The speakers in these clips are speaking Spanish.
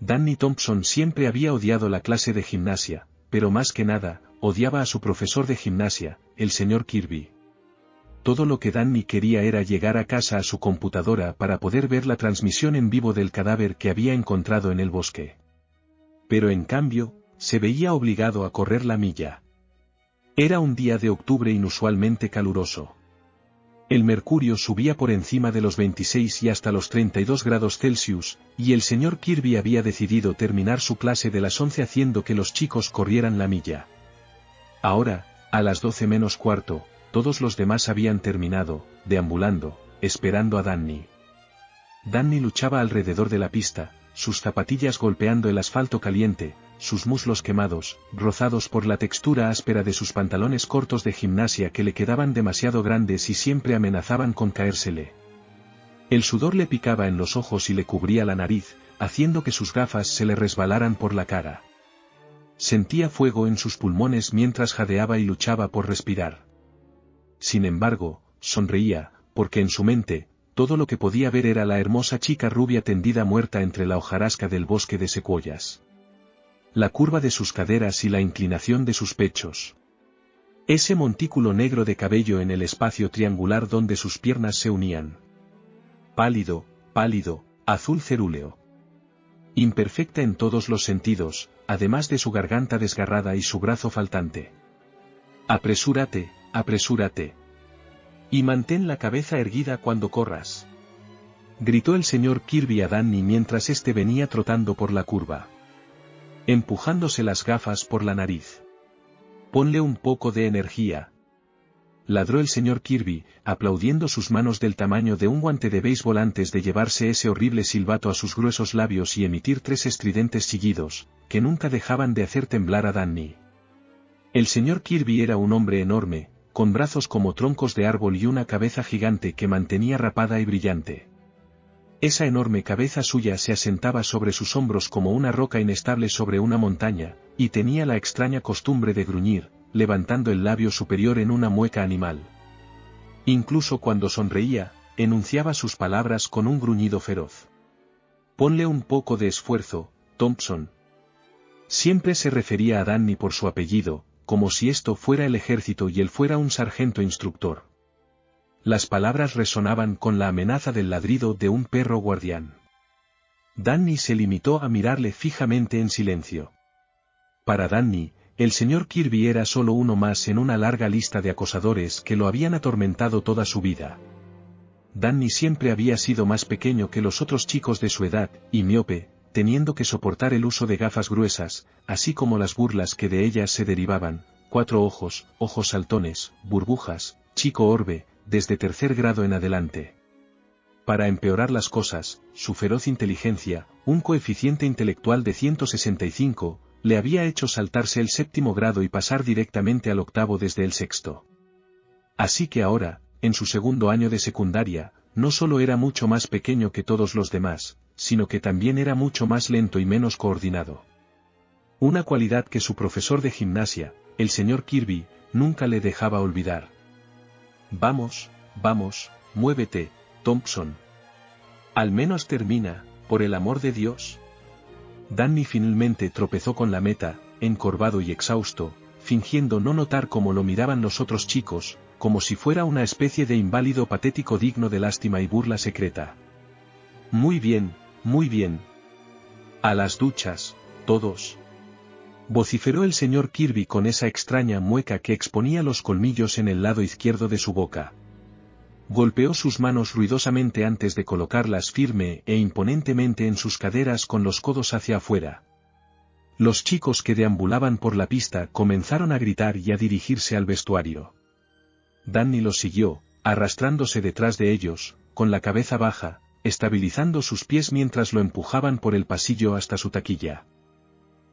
Danny Thompson siempre había odiado la clase de gimnasia, pero más que nada, odiaba a su profesor de gimnasia, el señor Kirby. Todo lo que Danny quería era llegar a casa a su computadora para poder ver la transmisión en vivo del cadáver que había encontrado en el bosque. Pero en cambio, se veía obligado a correr la milla. Era un día de octubre inusualmente caluroso. El mercurio subía por encima de los 26 y hasta los 32 grados Celsius, y el señor Kirby había decidido terminar su clase de las 11 haciendo que los chicos corrieran la milla. Ahora, a las 12 menos cuarto, todos los demás habían terminado, deambulando, esperando a Danny. Danny luchaba alrededor de la pista, sus zapatillas golpeando el asfalto caliente, sus muslos quemados, rozados por la textura áspera de sus pantalones cortos de gimnasia que le quedaban demasiado grandes y siempre amenazaban con caérsele. El sudor le picaba en los ojos y le cubría la nariz, haciendo que sus gafas se le resbalaran por la cara. Sentía fuego en sus pulmones mientras jadeaba y luchaba por respirar. Sin embargo, sonreía, porque en su mente, todo lo que podía ver era la hermosa chica rubia tendida muerta entre la hojarasca del bosque de secuoyas. La curva de sus caderas y la inclinación de sus pechos. Ese montículo negro de cabello en el espacio triangular donde sus piernas se unían. Pálido, pálido, azul cerúleo. Imperfecta en todos los sentidos, además de su garganta desgarrada y su brazo faltante. Apresúrate, apresúrate. Y mantén la cabeza erguida cuando corras. Gritó el señor Kirby a Danny mientras éste venía trotando por la curva. Empujándose las gafas por la nariz. Ponle un poco de energía. Ladró el señor Kirby, aplaudiendo sus manos del tamaño de un guante de béisbol antes de llevarse ese horrible silbato a sus gruesos labios y emitir 3 estridentes chillidos, que nunca dejaban de hacer temblar a Danny. El señor Kirby era un hombre enorme, con brazos como troncos de árbol y una cabeza gigante que mantenía rapada y brillante. Esa enorme cabeza suya se asentaba sobre sus hombros como una roca inestable sobre una montaña, y tenía la extraña costumbre de gruñir, levantando el labio superior en una mueca animal. Incluso cuando sonreía, enunciaba sus palabras con un gruñido feroz. Ponle un poco de esfuerzo, Thompson. Siempre se refería a Danny por su apellido, como si esto fuera el ejército y él fuera un sargento instructor. Las palabras resonaban con la amenaza del ladrido de un perro guardián. Danny se limitó a mirarle fijamente en silencio. Para Danny, el señor Kirby era solo uno más en una larga lista de acosadores que lo habían atormentado toda su vida. Danny siempre había sido más pequeño que los otros chicos de su edad, y miope, teniendo que soportar el uso de gafas gruesas, así como las burlas que de ellas se derivaban, 4 ojos, ojos saltones, burbujas, chico orbe, desde 3er grado en adelante. Para empeorar las cosas, su feroz inteligencia, un coeficiente intelectual de 165, le había hecho saltarse el 7º grado y pasar directamente al 8º desde el 6º. Así que ahora, en su 2º año de secundaria, no solo era mucho más pequeño que todos los demás, sino que también era mucho más lento y menos coordinado. Una cualidad que su profesor de gimnasia, el señor Kirby, nunca le dejaba olvidar. Vamos, vamos, muévete, Thompson. Al menos termina, por el amor de Dios. Danny finalmente tropezó con la meta, encorvado y exhausto, fingiendo no notar cómo lo miraban los otros chicos, como si fuera una especie de inválido patético digno de lástima y burla secreta. Muy bien, muy bien. A las duchas, todos. Vociferó el señor Kirby con esa extraña mueca que exponía los colmillos en el lado izquierdo de su boca. Golpeó sus manos ruidosamente antes de colocarlas firme e imponentemente en sus caderas con los codos hacia afuera. Los chicos que deambulaban por la pista comenzaron a gritar y a dirigirse al vestuario. Danny los siguió, arrastrándose detrás de ellos, con la cabeza baja, estabilizando sus pies mientras lo empujaban por el pasillo hasta su taquilla.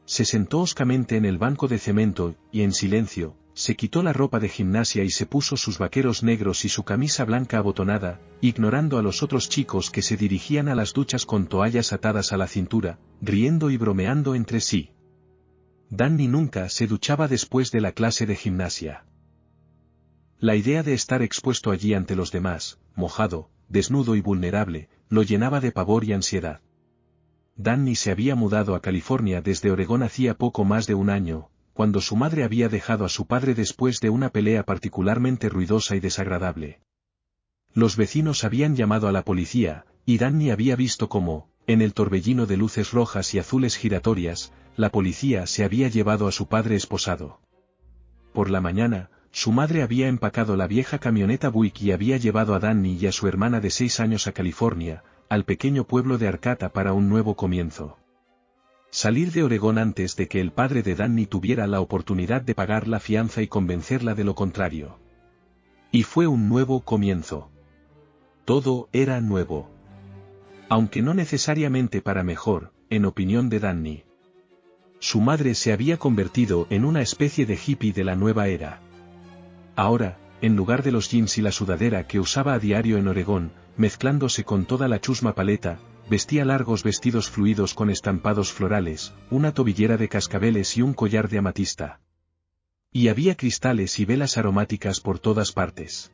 Se sentó hoscamente en el banco de cemento, y en silencio, se quitó la ropa de gimnasia y se puso sus vaqueros negros y su camisa blanca abotonada, ignorando a los otros chicos que se dirigían a las duchas con toallas atadas a la cintura, riendo y bromeando entre sí. Danny nunca se duchaba después de la clase de gimnasia. La idea de estar expuesto allí ante los demás, mojado, desnudo y vulnerable, lo llenaba de pavor y ansiedad. Danny se había mudado a California desde Oregón hacía poco más de un año, cuando su madre había dejado a su padre después de una pelea particularmente ruidosa y desagradable. Los vecinos habían llamado a la policía, y Danny había visto cómo, en el torbellino de luces rojas y azules giratorias, la policía se había llevado a su padre esposado. Por la mañana, su madre había empacado la vieja camioneta Buick y había llevado a Danny y a su hermana de 6 años a California, al pequeño pueblo de Arcata para un nuevo comienzo. Salir de Oregón antes de que el padre de Danny tuviera la oportunidad de pagar la fianza y convencerla de lo contrario. Y fue un nuevo comienzo. Todo era nuevo. Aunque no necesariamente para mejor, en opinión de Danny. Su madre se había convertido en una especie de hippie de la nueva era. Ahora, en lugar de los jeans y la sudadera que usaba a diario en Oregón, mezclándose con toda la chusma paleta, vestía largos vestidos fluidos con estampados florales, una tobillera de cascabeles y un collar de amatista. Y había cristales y velas aromáticas por todas partes.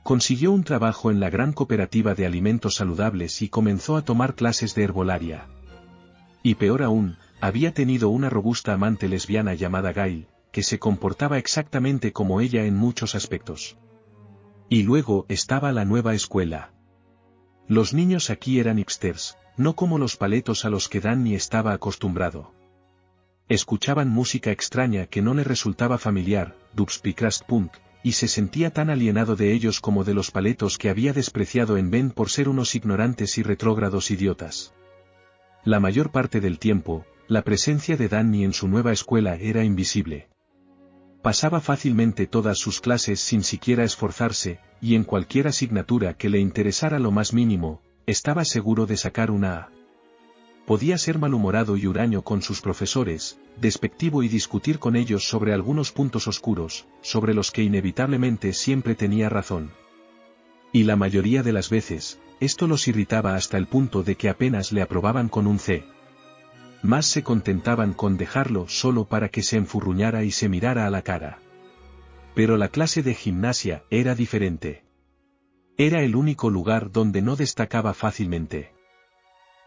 Consiguió un trabajo en la gran cooperativa de alimentos saludables y comenzó a tomar clases de herbolaria. Y peor aún, había tenido una robusta amante lesbiana llamada Gail, que se comportaba exactamente como ella en muchos aspectos. Y luego estaba la nueva escuela. Los niños aquí eran hipsters, no como los paletos a los que Danny estaba acostumbrado. Escuchaban música extraña que no le resultaba familiar, dubstep y crust punk, y se sentía tan alienado de ellos como de los paletos que había despreciado en Ben por ser unos ignorantes y retrógrados idiotas. La mayor parte del tiempo, la presencia de Danny en su nueva escuela era invisible. Pasaba fácilmente todas sus clases sin siquiera esforzarse, y en cualquier asignatura que le interesara lo más mínimo, estaba seguro de sacar una A. Podía ser malhumorado y huraño con sus profesores, despectivo y discutir con ellos sobre algunos puntos oscuros, sobre los que inevitablemente siempre tenía razón. Y la mayoría de las veces, esto los irritaba hasta el punto de que apenas le aprobaban con un C. Más se contentaban con dejarlo solo para que se enfurruñara y se mirara a la cara. Pero la clase de gimnasia era diferente. Era el único lugar donde no destacaba fácilmente.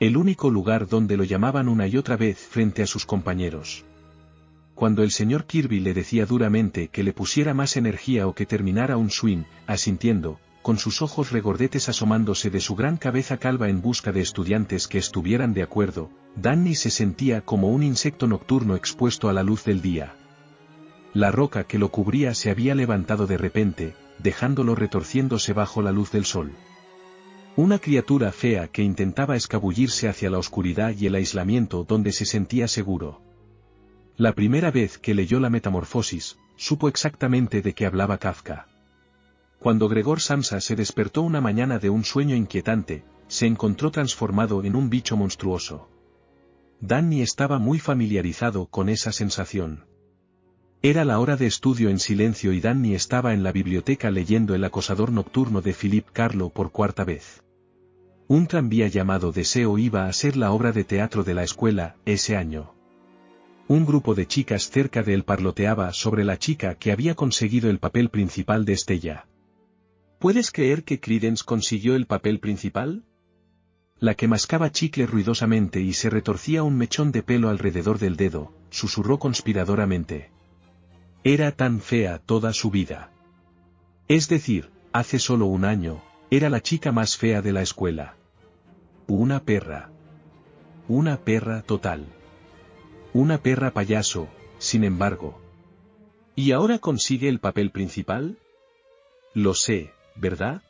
El único lugar donde lo llamaban una y otra vez frente a sus compañeros. Cuando el señor Kirby le decía duramente que le pusiera más energía o que terminara un swing, asintiendo, con sus ojos regordetes asomándose de su gran cabeza calva en busca de estudiantes que estuvieran de acuerdo, Danny se sentía como un insecto nocturno expuesto a la luz del día. La roca que lo cubría se había levantado de repente, dejándolo retorciéndose bajo la luz del sol. Una criatura fea que intentaba escabullirse hacia la oscuridad y el aislamiento donde se sentía seguro. La primera vez que leyó La Metamorfosis, supo exactamente de qué hablaba Kafka. Cuando Gregor Samsa se despertó una mañana de un sueño inquietante, se encontró transformado en un bicho monstruoso. Danny estaba muy familiarizado con esa sensación. Era la hora de estudio en silencio y Danny estaba en la biblioteca leyendo El acosador nocturno de Philippe Carlo por 4ª vez. Un tranvía llamado Deseo iba a ser la obra de teatro de la escuela, ese año. Un grupo de chicas cerca de él parloteaba sobre la chica que había conseguido el papel principal de Estella. ¿Puedes creer que Creedence consiguió el papel principal? La que mascaba chicle ruidosamente y se retorcía un mechón de pelo alrededor del dedo, susurró conspiradoramente. Era tan fea toda su vida. Es decir, hace solo un año, era la chica más fea de la escuela. Una perra. Una perra total. Una perra payaso, sin embargo. ¿Y ahora consigue el papel principal? Lo sé, ¿verdad?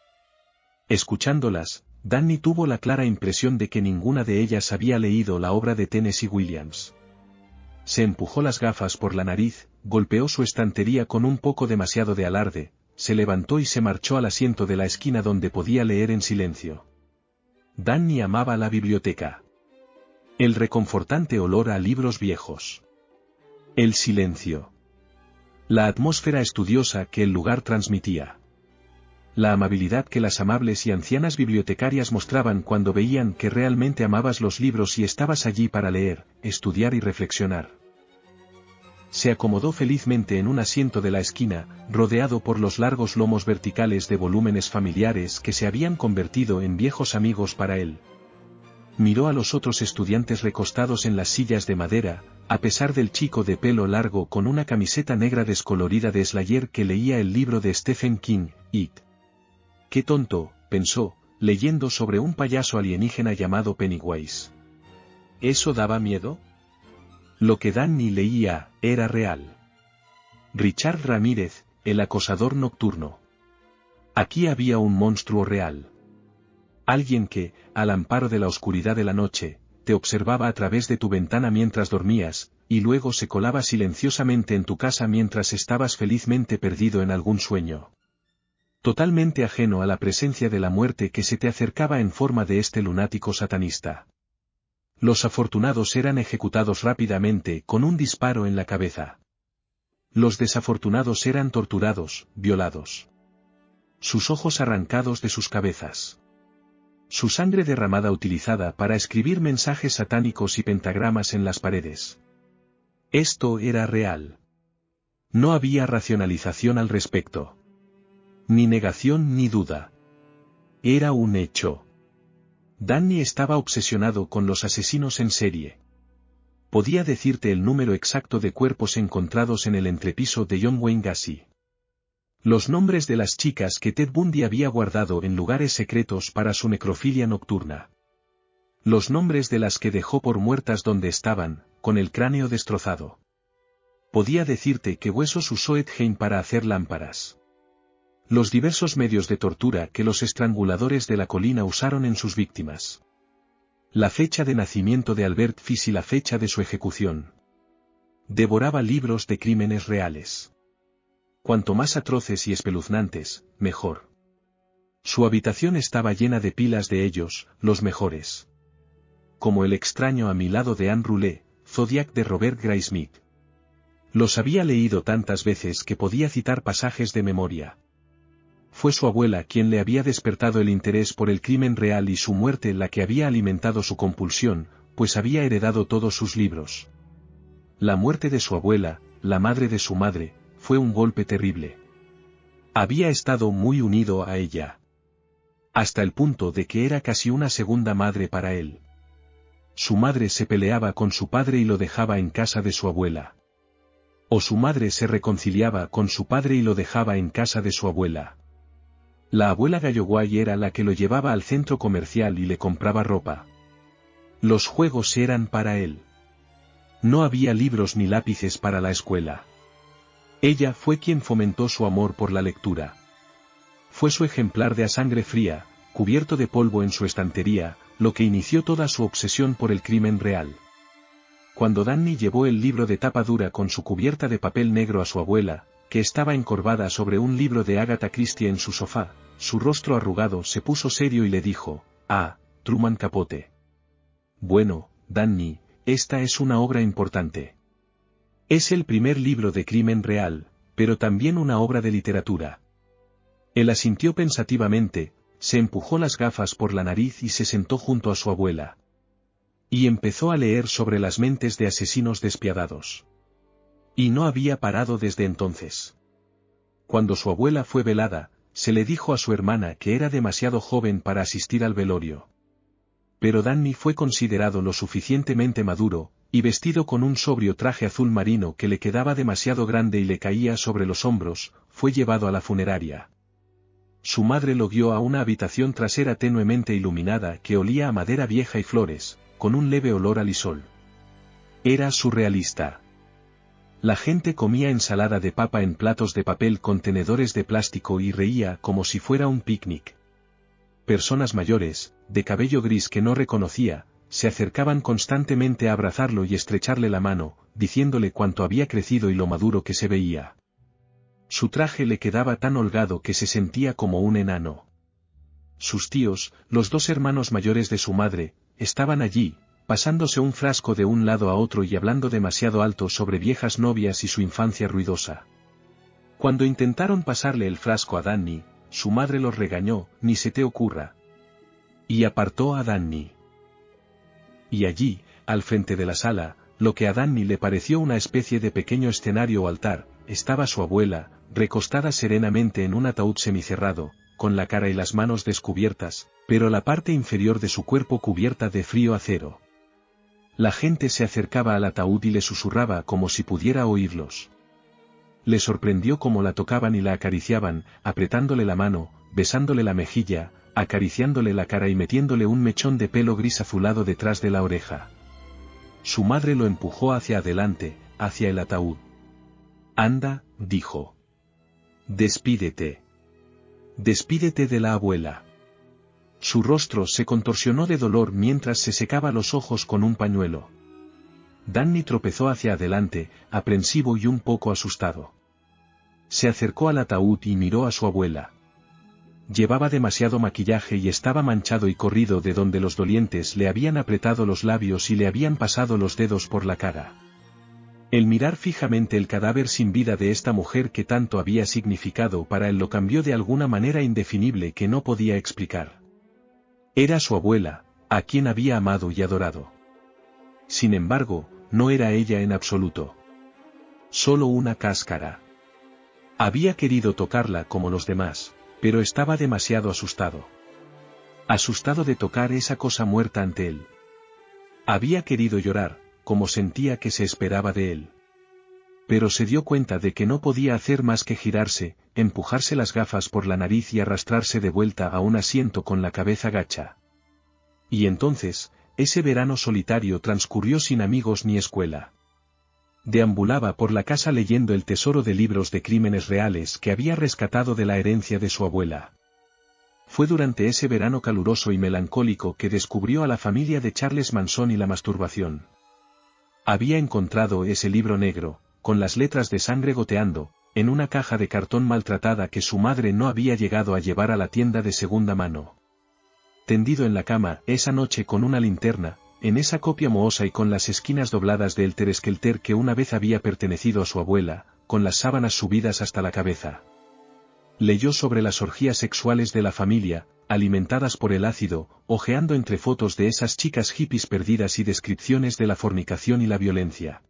Escuchándolas, Danny tuvo la clara impresión de que ninguna de ellas había leído la obra de Tennessee Williams. Se empujó las gafas por la nariz, golpeó su estantería con un poco demasiado de alarde, se levantó y se marchó al asiento de la esquina donde podía leer en silencio. Danny amaba la biblioteca. El reconfortante olor a libros viejos. El silencio. La atmósfera estudiosa que el lugar transmitía. La amabilidad que las amables y ancianas bibliotecarias mostraban cuando veían que realmente amabas los libros y estabas allí para leer, estudiar y reflexionar. Se acomodó felizmente en un asiento de la esquina, rodeado por los largos lomos verticales de volúmenes familiares que se habían convertido en viejos amigos para él. Miró a los otros estudiantes recostados en las sillas de madera, a pesar del chico de pelo largo con una camiseta negra descolorida de Slayer que leía el libro de Stephen King, It. Qué tonto, pensó, leyendo sobre un payaso alienígena llamado Pennywise. ¿Eso daba miedo? Lo que Danny leía, era real. Richard Ramírez, el acosador nocturno. Aquí había un monstruo real. Alguien que, al amparo de la oscuridad de la noche, te observaba a través de tu ventana mientras dormías, y luego se colaba silenciosamente en tu casa mientras estabas felizmente perdido en algún sueño. Totalmente ajeno a la presencia de la muerte que se te acercaba en forma de este lunático satanista. Los afortunados eran ejecutados rápidamente con un disparo en la cabeza. Los desafortunados eran torturados, violados. Sus ojos arrancados de sus cabezas. Su sangre derramada utilizada para escribir mensajes satánicos y pentagramas en las paredes. Esto era real. No había racionalización al respecto. Ni negación ni duda. Era un hecho. Danny estaba obsesionado con los asesinos en serie. Podía decirte el número exacto de cuerpos encontrados en el entrepiso de John Wayne Gacy. Los nombres de las chicas que Ted Bundy había guardado en lugares secretos para su necrofilia nocturna. Los nombres de las que dejó por muertas donde estaban, con el cráneo destrozado. Podía decirte qué huesos usó Ed Gein para hacer lámparas. Los diversos medios de tortura que los estranguladores de la colina usaron en sus víctimas. La fecha de nacimiento de Albert Fish y la fecha de su ejecución. Devoraba libros de crímenes reales. Cuanto más atroces y espeluznantes, mejor. Su habitación estaba llena de pilas de ellos, los mejores. Como El extraño a mi lado de Anne Roulet, Zodiac de Robert Graysmith. Los había leído tantas veces que podía citar pasajes de memoria. Fue su abuela quien le había despertado el interés por el crimen real y su muerte la que había alimentado su compulsión, pues había heredado todos sus libros. La muerte de su abuela, la madre de su madre, fue un golpe terrible. Había estado muy unido a ella. Hasta el punto de que era casi una segunda madre para él. Su madre se peleaba con su padre y lo dejaba en casa de su abuela. O su madre se reconciliaba con su padre y lo dejaba en casa de su abuela. La abuela Galloway era la que lo llevaba al centro comercial y le compraba ropa. Los juegos eran para él. No había libros ni lápices para la escuela. Ella fue quien fomentó su amor por la lectura. Fue su ejemplar de a sangre fría, cubierto de polvo en su estantería, lo que inició toda su obsesión por el crimen real. Cuando Danny llevó el libro de tapa dura con su cubierta de papel negro a su abuela, que estaba encorvada sobre un libro de Agatha Christie en su sofá, su rostro arrugado se puso serio y le dijo, «Ah, Truman Capote. Bueno, Danny, esta es una obra importante. Es el primer libro de crimen real, pero también una obra de literatura». Él asintió pensativamente, se empujó las gafas por la nariz y se sentó junto a su abuela. Y empezó a leer sobre las mentes de asesinos despiadados. Y no había parado desde entonces. Cuando su abuela fue velada, se le dijo a su hermana que era demasiado joven para asistir al velorio. Pero Danny fue considerado lo suficientemente maduro, y vestido con un sobrio traje azul marino que le quedaba demasiado grande y le caía sobre los hombros, fue llevado a la funeraria. Su madre lo guió a una habitación trasera tenuemente iluminada que olía a madera vieja y flores, con un leve olor a lisol. Era surrealista. La gente comía ensalada de papa en platos de papel con tenedores de plástico y reía como si fuera un picnic. Personas mayores, de cabello gris que no reconocía, se acercaban constantemente a abrazarlo y estrecharle la mano, diciéndole cuánto había crecido y lo maduro que se veía. Su traje le quedaba tan holgado que se sentía como un enano. Sus tíos, los dos hermanos mayores de su madre, estaban allí, pasándose un frasco de un lado a otro y hablando demasiado alto sobre viejas novias y su infancia ruidosa. Cuando intentaron pasarle el frasco a Danny, su madre los regañó, «Ni se te ocurra». Y apartó a Danny. Y allí, al frente de la sala, lo que a Danny le pareció una especie de pequeño escenario o altar, estaba su abuela, recostada serenamente en un ataúd semicerrado, con la cara y las manos descubiertas, pero la parte inferior de su cuerpo cubierta de frío acero. La gente se acercaba al ataúd y le susurraba como si pudiera oírlos. Le sorprendió cómo la tocaban y la acariciaban, apretándole la mano, besándole la mejilla, acariciándole la cara y metiéndole un mechón de pelo gris azulado detrás de la oreja. Su madre lo empujó hacia adelante, hacia el ataúd. «Anda», dijo. «Despídete. Despídete de la abuela». Su rostro se contorsionó de dolor mientras se secaba los ojos con un pañuelo. Danny tropezó hacia adelante, aprensivo y un poco asustado. Se acercó al ataúd y miró a su abuela. Llevaba demasiado maquillaje y estaba manchado y corrido de donde los dolientes le habían apretado los labios y le habían pasado los dedos por la cara. El mirar fijamente el cadáver sin vida de esta mujer que tanto había significado para él lo cambió de alguna manera indefinible que no podía explicar. Era su abuela, a quien había amado y adorado. Sin embargo, no era ella en absoluto. Solo una cáscara. Había querido tocarla como los demás, pero estaba demasiado asustado. Asustado de tocar esa cosa muerta ante él. Había querido llorar, como sentía que se esperaba de él. Pero se dio cuenta de que no podía hacer más que girarse, empujarse las gafas por la nariz y arrastrarse de vuelta a un asiento con la cabeza gacha. Y entonces, ese verano solitario transcurrió sin amigos ni escuela. Deambulaba por la casa leyendo el tesoro de libros de crímenes reales que había rescatado de la herencia de su abuela. Fue durante ese verano caluroso y melancólico que descubrió a la familia de Charles Manson y la masturbación. Había encontrado ese libro negro, con las letras de sangre goteando, en una caja de cartón maltratada que su madre no había llegado a llevar a la tienda de segunda mano. Tendido en la cama, esa noche con una linterna, en esa copia mohosa y con las esquinas dobladas de Helter Skelter que una vez había pertenecido a su abuela, con las sábanas subidas hasta la cabeza. Leyó sobre las orgías sexuales de la familia, alimentadas por el ácido, hojeando entre fotos de esas chicas hippies perdidas y descripciones de la fornicación y la violencia.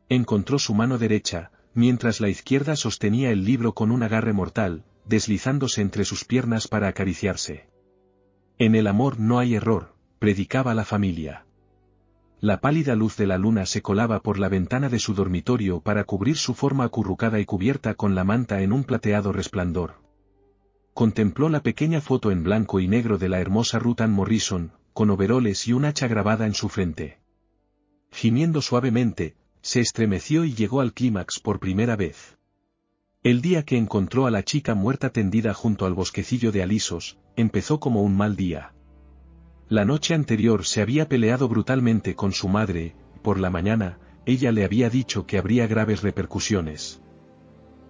Encontró su mano derecha, mientras la izquierda sostenía el libro con un agarre mortal, deslizándose entre sus piernas para acariciarse. En el amor no hay error, predicaba la familia. La pálida luz de la luna se colaba por la ventana de su dormitorio para cubrir su forma acurrucada y cubierta con la manta en un plateado resplandor. Contempló la pequeña foto en blanco y negro de la hermosa Ruth Ann Morrison, con overoles y un hacha grabada en su frente. Gimiendo suavemente, se estremeció y llegó al clímax por primera vez. El día que encontró a la chica muerta tendida junto al bosquecillo de alisos, empezó como un mal día. La noche anterior se había peleado brutalmente con su madre, por la mañana, ella le había dicho que habría graves repercusiones.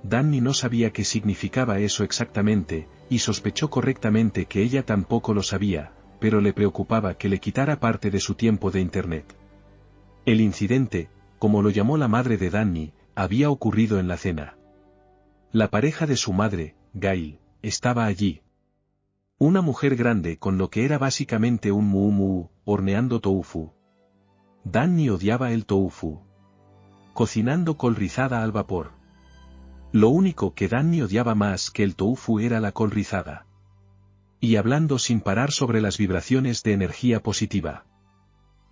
Danny no sabía qué significaba eso exactamente, y sospechó correctamente que ella tampoco lo sabía, pero le preocupaba que le quitara parte de su tiempo de internet. El incidente, como lo llamó la madre de Danny, había ocurrido en la cena. La pareja de su madre, Gail, estaba allí. Una mujer grande con lo que era básicamente un muumuu, horneando tofu. Danny odiaba el tofu. Cocinando col rizada al vapor. Lo único que Danny odiaba más que el tofu era la col rizada. Y hablando sin parar sobre las vibraciones de energía positiva.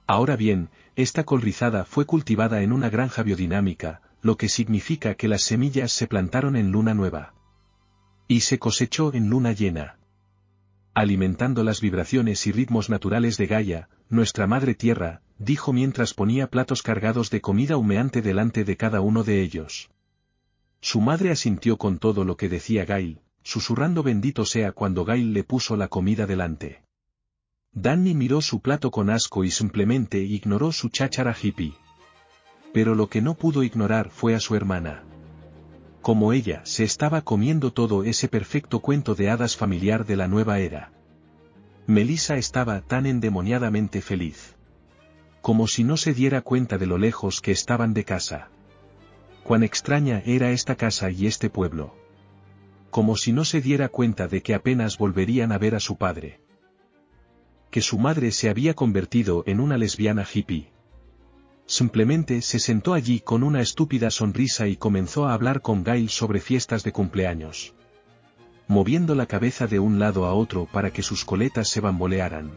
Ahora bien, esta col rizada fue cultivada en una granja biodinámica, lo que significa que las semillas se plantaron en luna nueva. Y se cosechó en luna llena. Alimentando las vibraciones y ritmos naturales de Gaia, nuestra madre tierra, dijo mientras ponía platos cargados de comida humeante delante de cada uno de ellos. Su madre asintió con todo lo que decía Gail, susurrando bendito sea cuando Gail le puso la comida delante. Danny miró su plato con asco y simplemente ignoró su cháchara hippie. Pero lo que no pudo ignorar fue a su hermana. Como ella se estaba comiendo todo ese perfecto cuento de hadas familiar de la nueva era. Melissa estaba tan endemoniadamente feliz. Como si no se diera cuenta de lo lejos que estaban de casa. Cuán extraña era esta casa y este pueblo. Como si no se diera cuenta de que apenas volverían a ver a su padre. Que su madre se había convertido en una lesbiana hippie. Simplemente se sentó allí con una estúpida sonrisa y comenzó a hablar con Gail sobre fiestas de cumpleaños. moviendo la cabeza de un lado a otro para que sus coletas se bambolearan.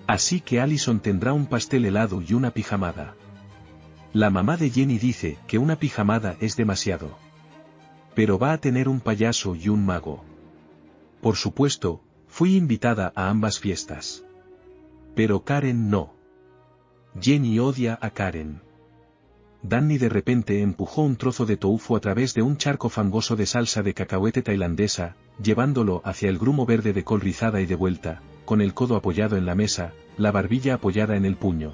Así que Allison tendrá un pastel helado y una pijamada. La mamá de Jenny dice que una pijamada es demasiado. Pero va a tener un payaso y un mago. Por supuesto, fui invitada a ambas fiestas. Pero Karen no. Jenny odia a Karen. Danny de repente empujó un trozo de tofu a través de un charco fangoso de salsa de cacahuete tailandesa, llevándolo hacia el grumo verde de col rizada y de vuelta, con el codo apoyado en la mesa, la barbilla apoyada en el puño.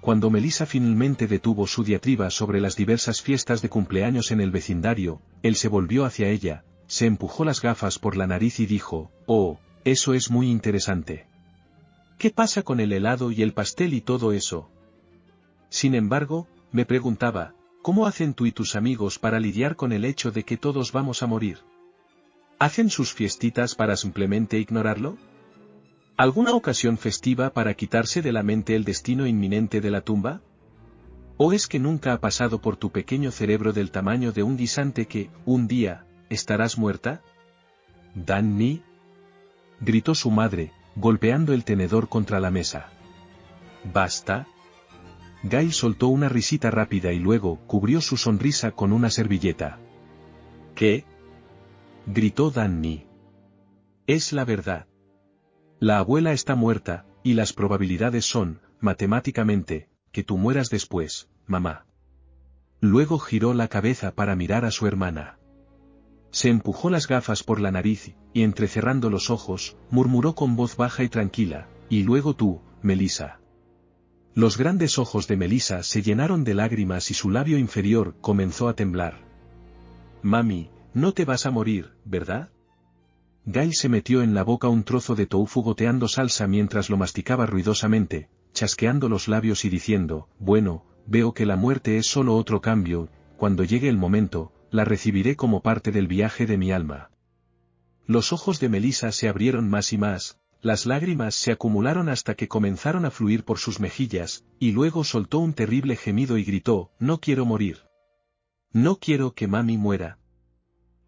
Cuando Melissa finalmente detuvo su diatriba sobre las diversas fiestas de cumpleaños en el vecindario, él se volvió hacia ella, se empujó las gafas por la nariz y dijo, «Oh, eso es muy interesante. ¿Qué pasa con el helado y el pastel y todo eso?» Sin embargo, me preguntaba, ¿cómo hacen tú y tus amigos para lidiar con el hecho de que todos vamos a morir? ¿Hacen sus fiestitas para simplemente ignorarlo? ¿Alguna ocasión festiva para quitarse de la mente el destino inminente de la tumba? ¿O es que nunca ha pasado por tu pequeño cerebro del tamaño de un guisante que, un día, estarás muerta? «Danny», gritó su madre, golpeando el tenedor contra la mesa. «¿Basta?» Gail soltó una risita rápida y luego cubrió su sonrisa con una servilleta. «¿Qué?», gritó Danny. «Es la verdad. La abuela está muerta, y las probabilidades son, matemáticamente, que tú mueras después, mamá». Luego giró la cabeza para mirar a su hermana. Se empujó las gafas por la nariz, y entrecerrando los ojos, murmuró con voz baja y tranquila, «Y luego tú, Melissa». Los grandes ojos de Melissa se llenaron de lágrimas y su labio inferior comenzó a temblar. «Mami, no te vas a morir, ¿verdad?» Gail se metió en la boca un trozo de tofu goteando salsa mientras lo masticaba ruidosamente, chasqueando los labios y diciendo, «Bueno, veo que la muerte es solo otro cambio, cuando llegue el momento, la recibiré como parte del viaje de mi alma». Los ojos de Melissa se abrieron más y más, las lágrimas se acumularon hasta que comenzaron a fluir por sus mejillas, y luego soltó un terrible gemido y gritó, «No quiero morir. No quiero que mami muera».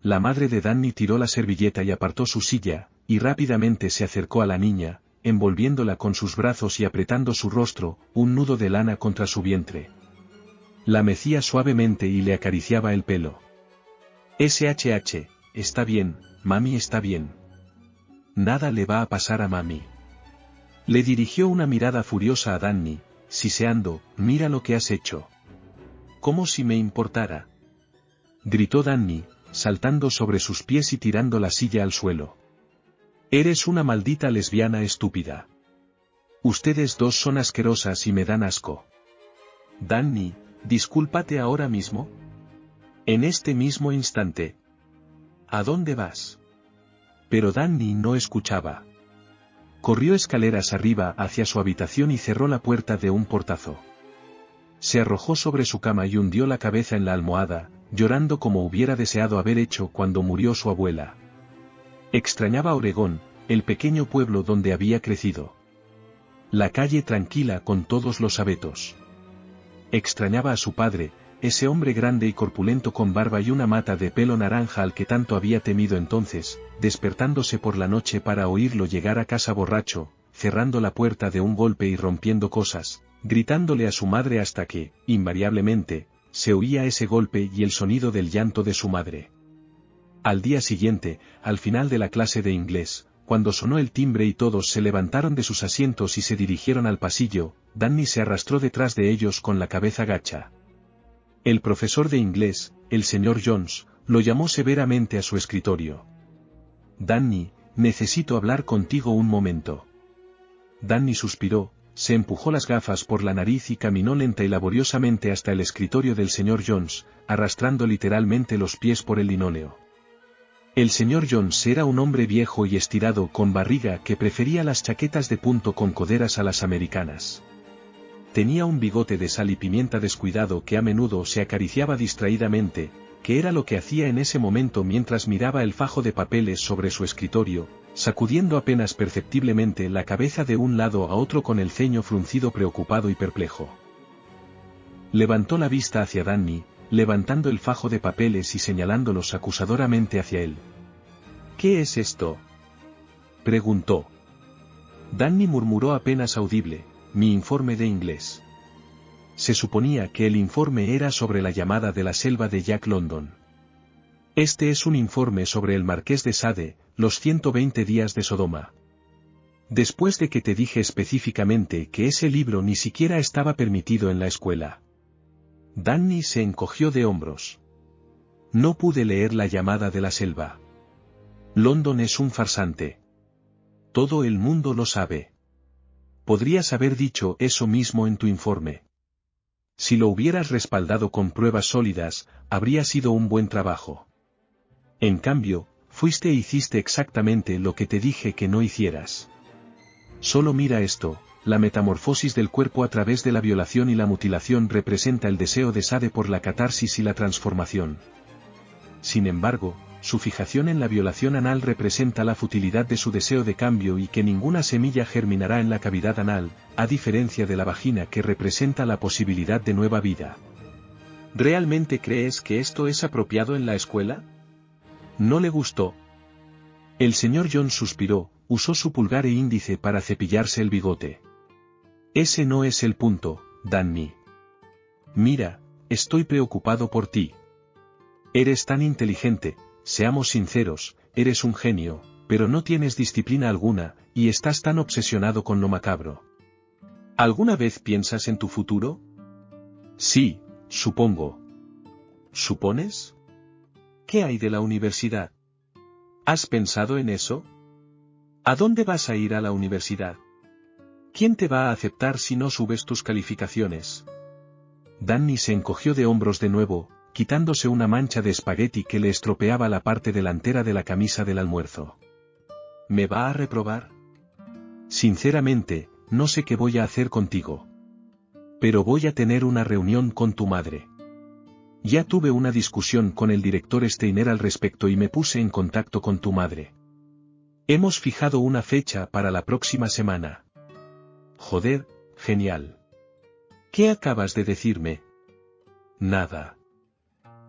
La madre de Danny tiró la servilleta y apartó su silla, y rápidamente se acercó a la niña, envolviéndola con sus brazos y apretando su rostro, un nudo de lana contra su vientre. La mecía suavemente y le acariciaba el pelo. «SHH, está bien, mami está bien. Nada le va a pasar a mami». Le dirigió una mirada furiosa a Danny, siseando, «Mira lo que has hecho». «Como si me importara», gritó Danny, saltando sobre sus pies y tirando la silla al suelo. «Eres una maldita lesbiana estúpida. Ustedes dos son asquerosas y me dan asco. Danny, discúlpate ahora mismo. En este mismo instante. ¿A dónde vas?» Pero Danny no escuchaba. Corrió escaleras arriba hacia su habitación y cerró la puerta de un portazo. Se arrojó sobre su cama y hundió la cabeza en la almohada, llorando como hubiera deseado haber hecho cuando murió su abuela. Extrañaba Oregón, el pequeño pueblo donde había crecido. La calle tranquila con todos los abetos. Extrañaba a su padre, ese hombre grande y corpulento con barba y una mata de pelo naranja al que tanto había temido entonces, despertándose por la noche para oírlo llegar a casa borracho, cerrando la puerta de un golpe y rompiendo cosas, gritándole a su madre hasta que, invariablemente, se oía ese golpe y el sonido del llanto de su madre. Al día siguiente, al final de la clase de inglés, cuando sonó el timbre y todos se levantaron de sus asientos y se dirigieron al pasillo, Danny se arrastró detrás de ellos con la cabeza gacha. El profesor de inglés, el señor Jones, lo llamó severamente a su escritorio. «Danny, necesito hablar contigo un momento». Danny suspiró, se empujó las gafas por la nariz y caminó lenta y laboriosamente hasta el escritorio del señor Jones, arrastrando literalmente los pies por el linóleo. El señor Jones era un hombre viejo y estirado con barriga que prefería las chaquetas de punto con coderas a las americanas. Tenía un bigote de sal y pimienta descuidado que a menudo se acariciaba distraídamente, que era lo que hacía en ese momento mientras miraba el fajo de papeles sobre su escritorio, sacudiendo apenas perceptiblemente la cabeza de un lado a otro con el ceño fruncido preocupado y perplejo. Levantó la vista hacia Danny, levantando el fajo de papeles y señalándolos acusadoramente hacia él. ¿Qué es esto?, preguntó. Danny murmuró apenas audible, mi informe de inglés. Se suponía que el informe era sobre la llamada de la selva de Jack London. Este es un informe sobre el Marqués de Sade, los 120 días de Sodoma. Después de que te dije específicamente que ese libro ni siquiera estaba permitido en la escuela. Danny se encogió de hombros. No pude leer la llamada de la selva. London es un farsante. Todo el mundo lo sabe. Podrías haber dicho eso mismo en tu informe. Si lo hubieras respaldado con pruebas sólidas, habría sido un buen trabajo. En cambio, fuiste e hiciste exactamente lo que te dije que no hicieras. Solo mira esto, la metamorfosis del cuerpo a través de la violación y la mutilación representa el deseo de Sade por la catarsis y la transformación. Sin embargo, su fijación en la violación anal representa la futilidad de su deseo de cambio y que ninguna semilla germinará en la cavidad anal, a diferencia de la vagina que representa la posibilidad de nueva vida. ¿Realmente crees que esto es apropiado en la escuela? No le gustó. El señor Jones suspiró, usó su pulgar e índice para cepillarse el bigote. Ese no es el punto, Danny. Mira, estoy preocupado por ti. Eres tan inteligente, seamos sinceros, eres un genio, pero no tienes disciplina alguna, y estás tan obsesionado con lo macabro. ¿Alguna vez piensas en tu futuro? Sí, supongo. ¿Supones? ¿Qué hay de la universidad? ¿Has pensado en eso? ¿A dónde vas a ir a la universidad? ¿Quién te va a aceptar si no subes tus calificaciones? Danny se encogió de hombros de nuevo, quitándose una mancha de espagueti que le estropeaba la parte delantera de la camisa del almuerzo. ¿Me va a reprobar? Sinceramente, no sé qué voy a hacer contigo. Pero voy a tener una reunión con tu madre. Ya tuve una discusión con el director Steiner al respecto y me puse en contacto con tu madre. Hemos fijado una fecha para la próxima semana. Joder, genial. ¿Qué acabas de decirme? Nada.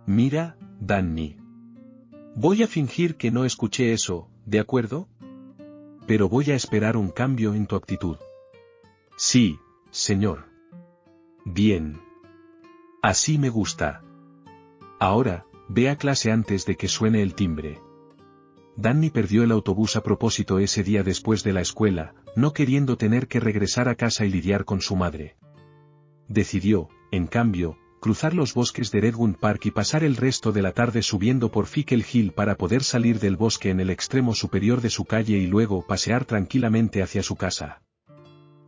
Mira, Danny. Voy a fingir que no escuché eso, ¿de acuerdo? Pero voy a esperar un cambio en tu actitud. Sí, señor. Bien. Así me gusta. Ahora, ve a clase antes de que suene el timbre. Danny perdió el autobús a propósito ese día después de la escuela, no queriendo tener que regresar a casa y lidiar con su madre. Decidió, en cambio, cruzar los bosques de Redwood Park y pasar el resto de la tarde subiendo por Fickle Hill para poder salir del bosque en el extremo superior de su calle y luego pasear tranquilamente hacia su casa.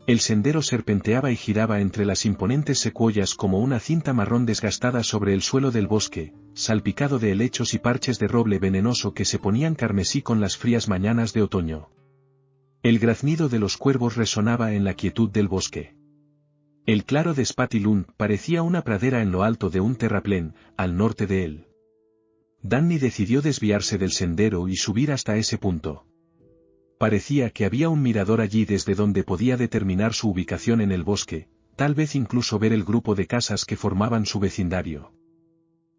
El sendero serpenteaba y giraba entre las imponentes secuoyas como una cinta marrón desgastada sobre el suelo del bosque, salpicado de helechos y parches de roble venenoso que se ponían carmesí con las frías mañanas de otoño. El graznido de los cuervos resonaba en la quietud del bosque. El claro de Spatty Lund parecía una pradera en lo alto de un terraplén, al norte de él. Danny decidió desviarse del sendero y subir hasta ese punto. Parecía que había un mirador allí desde donde podía determinar su ubicación en el bosque, tal vez incluso ver el grupo de casas que formaban su vecindario.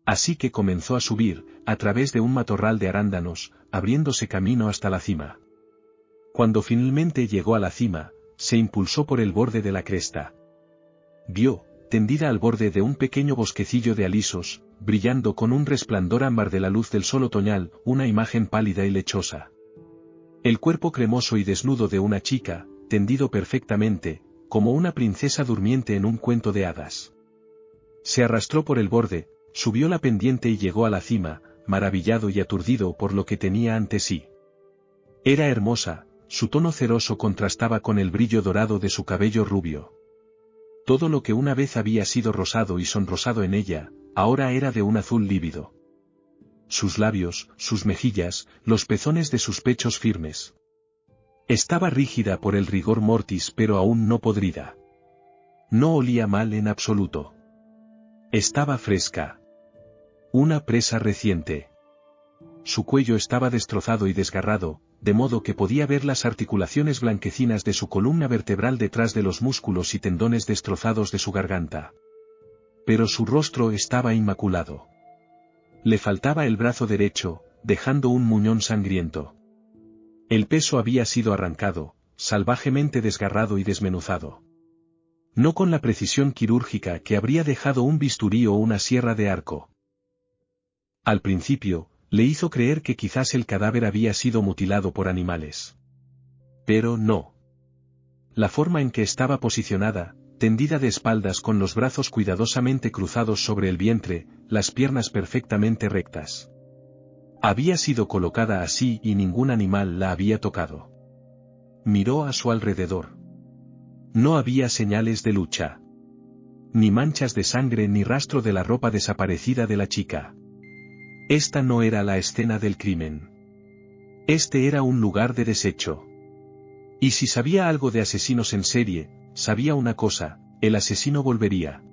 Así que comenzó a subir, a través de un matorral de arándanos, abriéndose camino hasta la cima. Cuando finalmente llegó a la cima, se impulsó por el borde de la cresta. Vio, tendida al borde de un pequeño bosquecillo de alisos, brillando con un resplandor ámbar de la luz del sol otoñal, una imagen pálida y lechosa. El cuerpo cremoso y desnudo de una chica, tendido perfectamente, como una princesa durmiente en un cuento de hadas. Se arrastró por el borde, subió la pendiente y llegó a la cima, maravillado y aturdido por lo que tenía ante sí. Era hermosa, su tono ceroso contrastaba con el brillo dorado de su cabello rubio. Todo lo que una vez había sido rosado y sonrosado en ella, ahora era de un azul lívido. Sus labios, sus mejillas, los pezones de sus pechos firmes. Estaba rígida por el rigor mortis pero aún no podrida. No olía mal en absoluto. Estaba fresca. Una presa reciente. Su cuello estaba destrozado y desgarrado, de modo que podía ver las articulaciones blanquecinas de su columna vertebral detrás de los músculos y tendones destrozados de su garganta. Pero su rostro estaba inmaculado. Le faltaba el brazo derecho, dejando un muñón sangriento. El peso había sido arrancado, salvajemente desgarrado y desmenuzado. No con la precisión quirúrgica que habría dejado un bisturí o una sierra de arco. Al principio, le hizo creer que quizás el cadáver había sido mutilado por animales. Pero no. La forma en que estaba posicionada, tendida de espaldas con los brazos cuidadosamente cruzados sobre el vientre, las piernas perfectamente rectas. Había sido colocada así y ningún animal la había tocado. Miró a su alrededor. No había señales de lucha. Ni manchas de sangre ni rastro de la ropa desaparecida de la chica. Esta no era la escena del crimen. Este era un lugar de desecho. Y si sabía algo de asesinos en serie, sabía una cosa, el asesino volvería.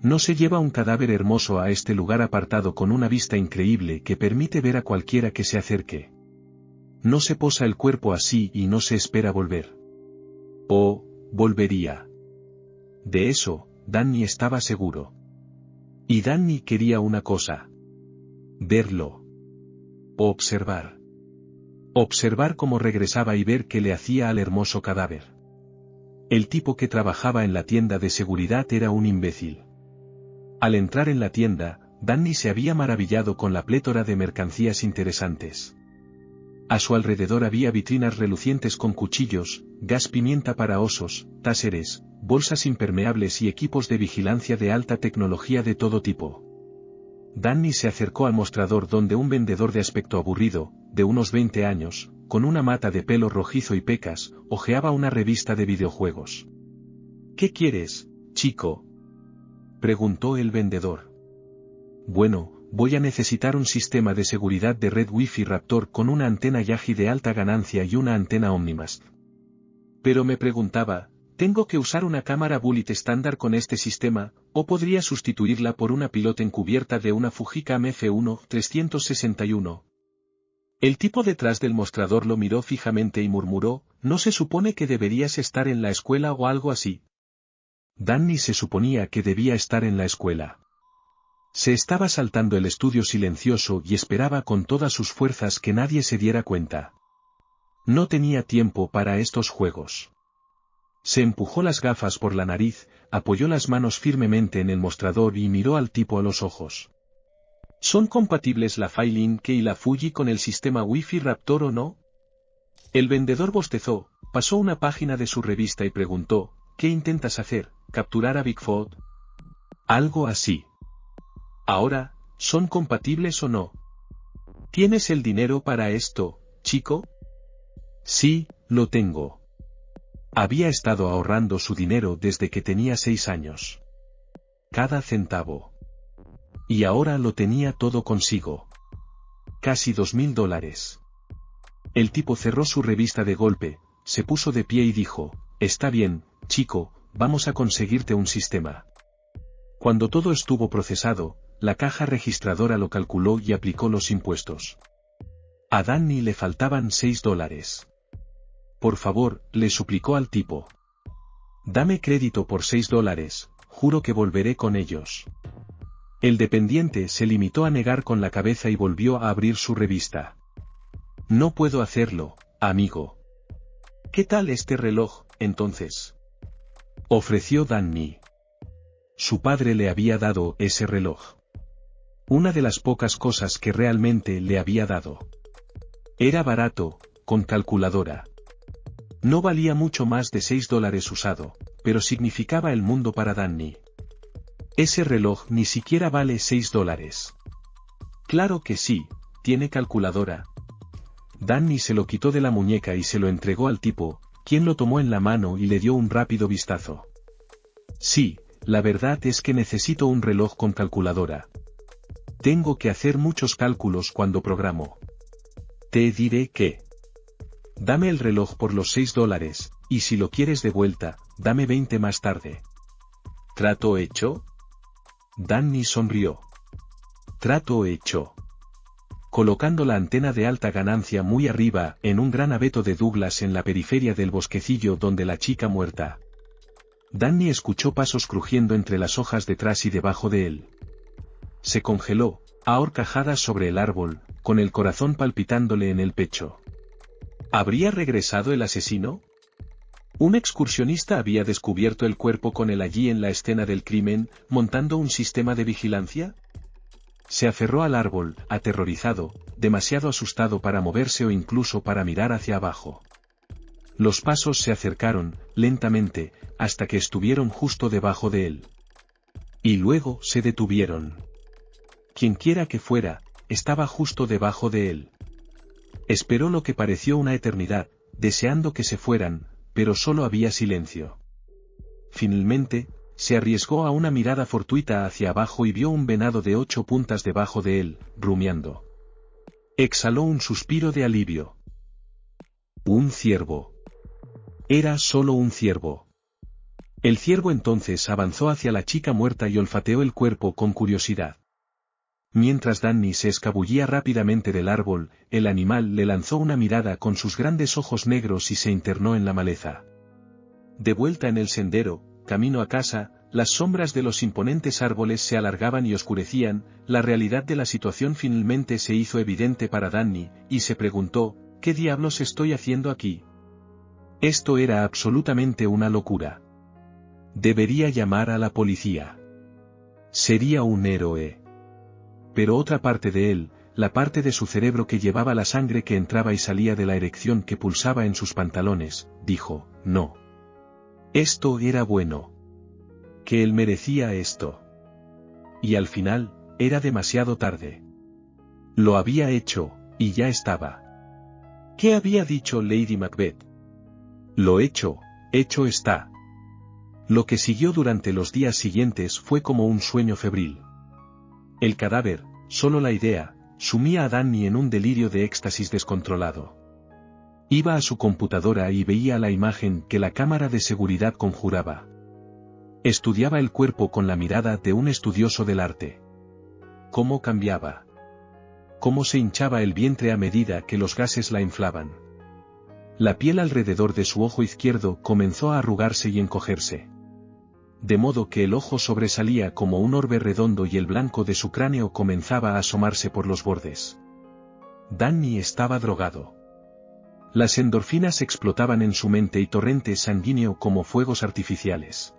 No se lleva un cadáver hermoso a este lugar apartado con una vista increíble que permite ver a cualquiera que se acerque. No se posa el cuerpo así y no se espera volver. Oh, volvería. De eso, Danny estaba seguro. Y Danny quería una cosa. Verlo. Observar. Observar cómo regresaba y ver qué le hacía al hermoso cadáver. El tipo que trabajaba en la tienda de seguridad era un imbécil. Al entrar en la tienda, Danny se había maravillado con la plétora de mercancías interesantes. A su alrededor había vitrinas relucientes con cuchillos, gas pimienta para osos, táseres, bolsas impermeables y equipos de vigilancia de alta tecnología de todo tipo. Danny se acercó al mostrador donde un vendedor de aspecto aburrido, de unos 20 años, con una mata de pelo rojizo y pecas, hojeaba una revista de videojuegos. ¿Qué quieres, chico?, preguntó el vendedor. Bueno, voy a necesitar un sistema de seguridad de red Wi-Fi Raptor con una antena Yagi de alta ganancia y una antena Omnimast. Pero me preguntaba, ¿tengo que usar una cámara Bullet estándar con este sistema, o podría sustituirla por una pilot encubierta de una Fujicam F1 361? El tipo detrás del mostrador lo miró fijamente y murmuró, ¿no se supone que deberías estar en la escuela o algo así? Danny se suponía que debía estar en la escuela. Se estaba saltando el estudio silencioso y esperaba con todas sus fuerzas que nadie se diera cuenta. No tenía tiempo para estos juegos. Se empujó las gafas por la nariz, apoyó las manos firmemente en el mostrador y miró al tipo a los ojos. ¿Son compatibles la Filink y la Fuji con el sistema Wi-Fi Raptor o no? El vendedor bostezó, pasó una página de su revista y preguntó, ¿qué intentas hacer, capturar a Bigfoot? Algo así. Ahora, ¿son compatibles o no? ¿Tienes el dinero para esto, chico? Sí, lo tengo. Había estado ahorrando su dinero desde que tenía 6 años. Cada centavo. Y ahora lo tenía todo consigo. Casi $2000. El tipo cerró su revista de golpe, se puso de pie y dijo, está bien, chico, vamos a conseguirte un sistema. Cuando todo estuvo procesado, la caja registradora lo calculó y aplicó los impuestos. A Danny le faltaban $6. Por favor, le suplicó al tipo. Dame crédito por $6, juro que volveré con ellos. El dependiente se limitó a negar con la cabeza y volvió a abrir su revista. No puedo hacerlo, amigo. ¿Qué tal este reloj, entonces? Ofreció Danny. Su padre le había dado ese reloj. Una de las pocas cosas que realmente le había dado. Era barato, con calculadora. No valía mucho más de $6 usado, pero significaba el mundo para Danny. Ese reloj ni siquiera vale $6. Claro que sí, tiene calculadora. Danny se lo quitó de la muñeca y se lo entregó al tipo, quien lo tomó en la mano y le dio un rápido vistazo. Sí, la verdad es que necesito un reloj con calculadora. Tengo que hacer muchos cálculos cuando programo. Te diré que... Dame el reloj por los $6, y si lo quieres de vuelta, dame 20 más tarde. ¿Trato hecho? Danny sonrió. Trato hecho. Colocando la antena de alta ganancia muy arriba, en un gran abeto de Douglas en la periferia del bosquecillo donde la chica muerta. Danny escuchó pasos crujiendo entre las hojas detrás y debajo de él. Se congeló, a horcajadas sobre el árbol, con el corazón palpitándole en el pecho. ¿Habría regresado el asesino? Un excursionista había descubierto el cuerpo con él allí en la escena del crimen, montando un sistema de vigilancia. Se aferró al árbol, aterrorizado, demasiado asustado para moverse o incluso para mirar hacia abajo. Los pasos se acercaron, lentamente, hasta que estuvieron justo debajo de él. Y luego se detuvieron. Quienquiera que fuera, estaba justo debajo de él. Esperó lo que pareció una eternidad, deseando que se fueran, pero solo había silencio. Finalmente, se arriesgó a una mirada fortuita hacia abajo y vio un venado de 8 puntas debajo de él, rumiando. Exhaló un suspiro de alivio. Un ciervo. Era solo un ciervo. El ciervo entonces avanzó hacia la chica muerta y olfateó el cuerpo con curiosidad. Mientras Danny se escabullía rápidamente del árbol, el animal le lanzó una mirada con sus grandes ojos negros y se internó en la maleza. De vuelta en el sendero, camino a casa, las sombras de los imponentes árboles se alargaban y oscurecían, la realidad de la situación finalmente se hizo evidente para Danny, y se preguntó, ¿qué diablos estoy haciendo aquí? Esto era absolutamente una locura. Debería llamar a la policía. Sería un héroe. Pero otra parte de él, la parte de su cerebro que llevaba la sangre que entraba y salía de la erección que pulsaba en sus pantalones, dijo, no. Esto era bueno. Que él merecía esto. Y al final, era demasiado tarde. Lo había hecho, y ya estaba. ¿Qué había dicho Lady Macbeth? Lo hecho está. Lo que siguió durante los días siguientes fue como un sueño febril. El cadáver, solo la idea, sumía a Danny en un delirio de éxtasis descontrolado. Iba a su computadora y veía la imagen que la cámara de seguridad conjuraba. Estudiaba el cuerpo con la mirada de un estudioso del arte. Cómo cambiaba. Cómo se hinchaba el vientre a medida que los gases la inflaban. La piel alrededor de su ojo izquierdo comenzó a arrugarse y encogerse. De modo que el ojo sobresalía como un orbe redondo y el blanco de su cráneo comenzaba a asomarse por los bordes. Danny estaba drogado. Las endorfinas explotaban en su mente y torrente sanguíneo como fuegos artificiales.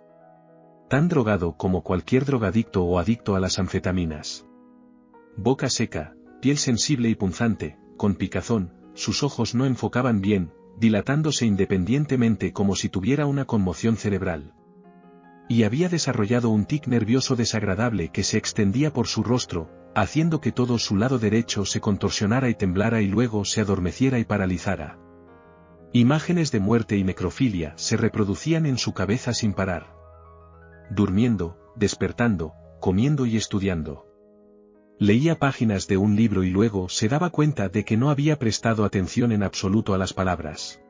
Tan drogado como cualquier drogadicto o adicto a las anfetaminas. Boca seca, piel sensible y punzante, con picazón, sus ojos no enfocaban bien, dilatándose independientemente como si tuviera una conmoción cerebral. Y había desarrollado un tic nervioso desagradable que se extendía por su rostro, haciendo que todo su lado derecho se contorsionara y temblara y luego se adormeciera y paralizara. Imágenes de muerte y necrofilia se reproducían en su cabeza sin parar. Durmiendo, despertando, comiendo y estudiando. Leía páginas de un libro y luego se daba cuenta de que no había prestado atención en absoluto a las palabras.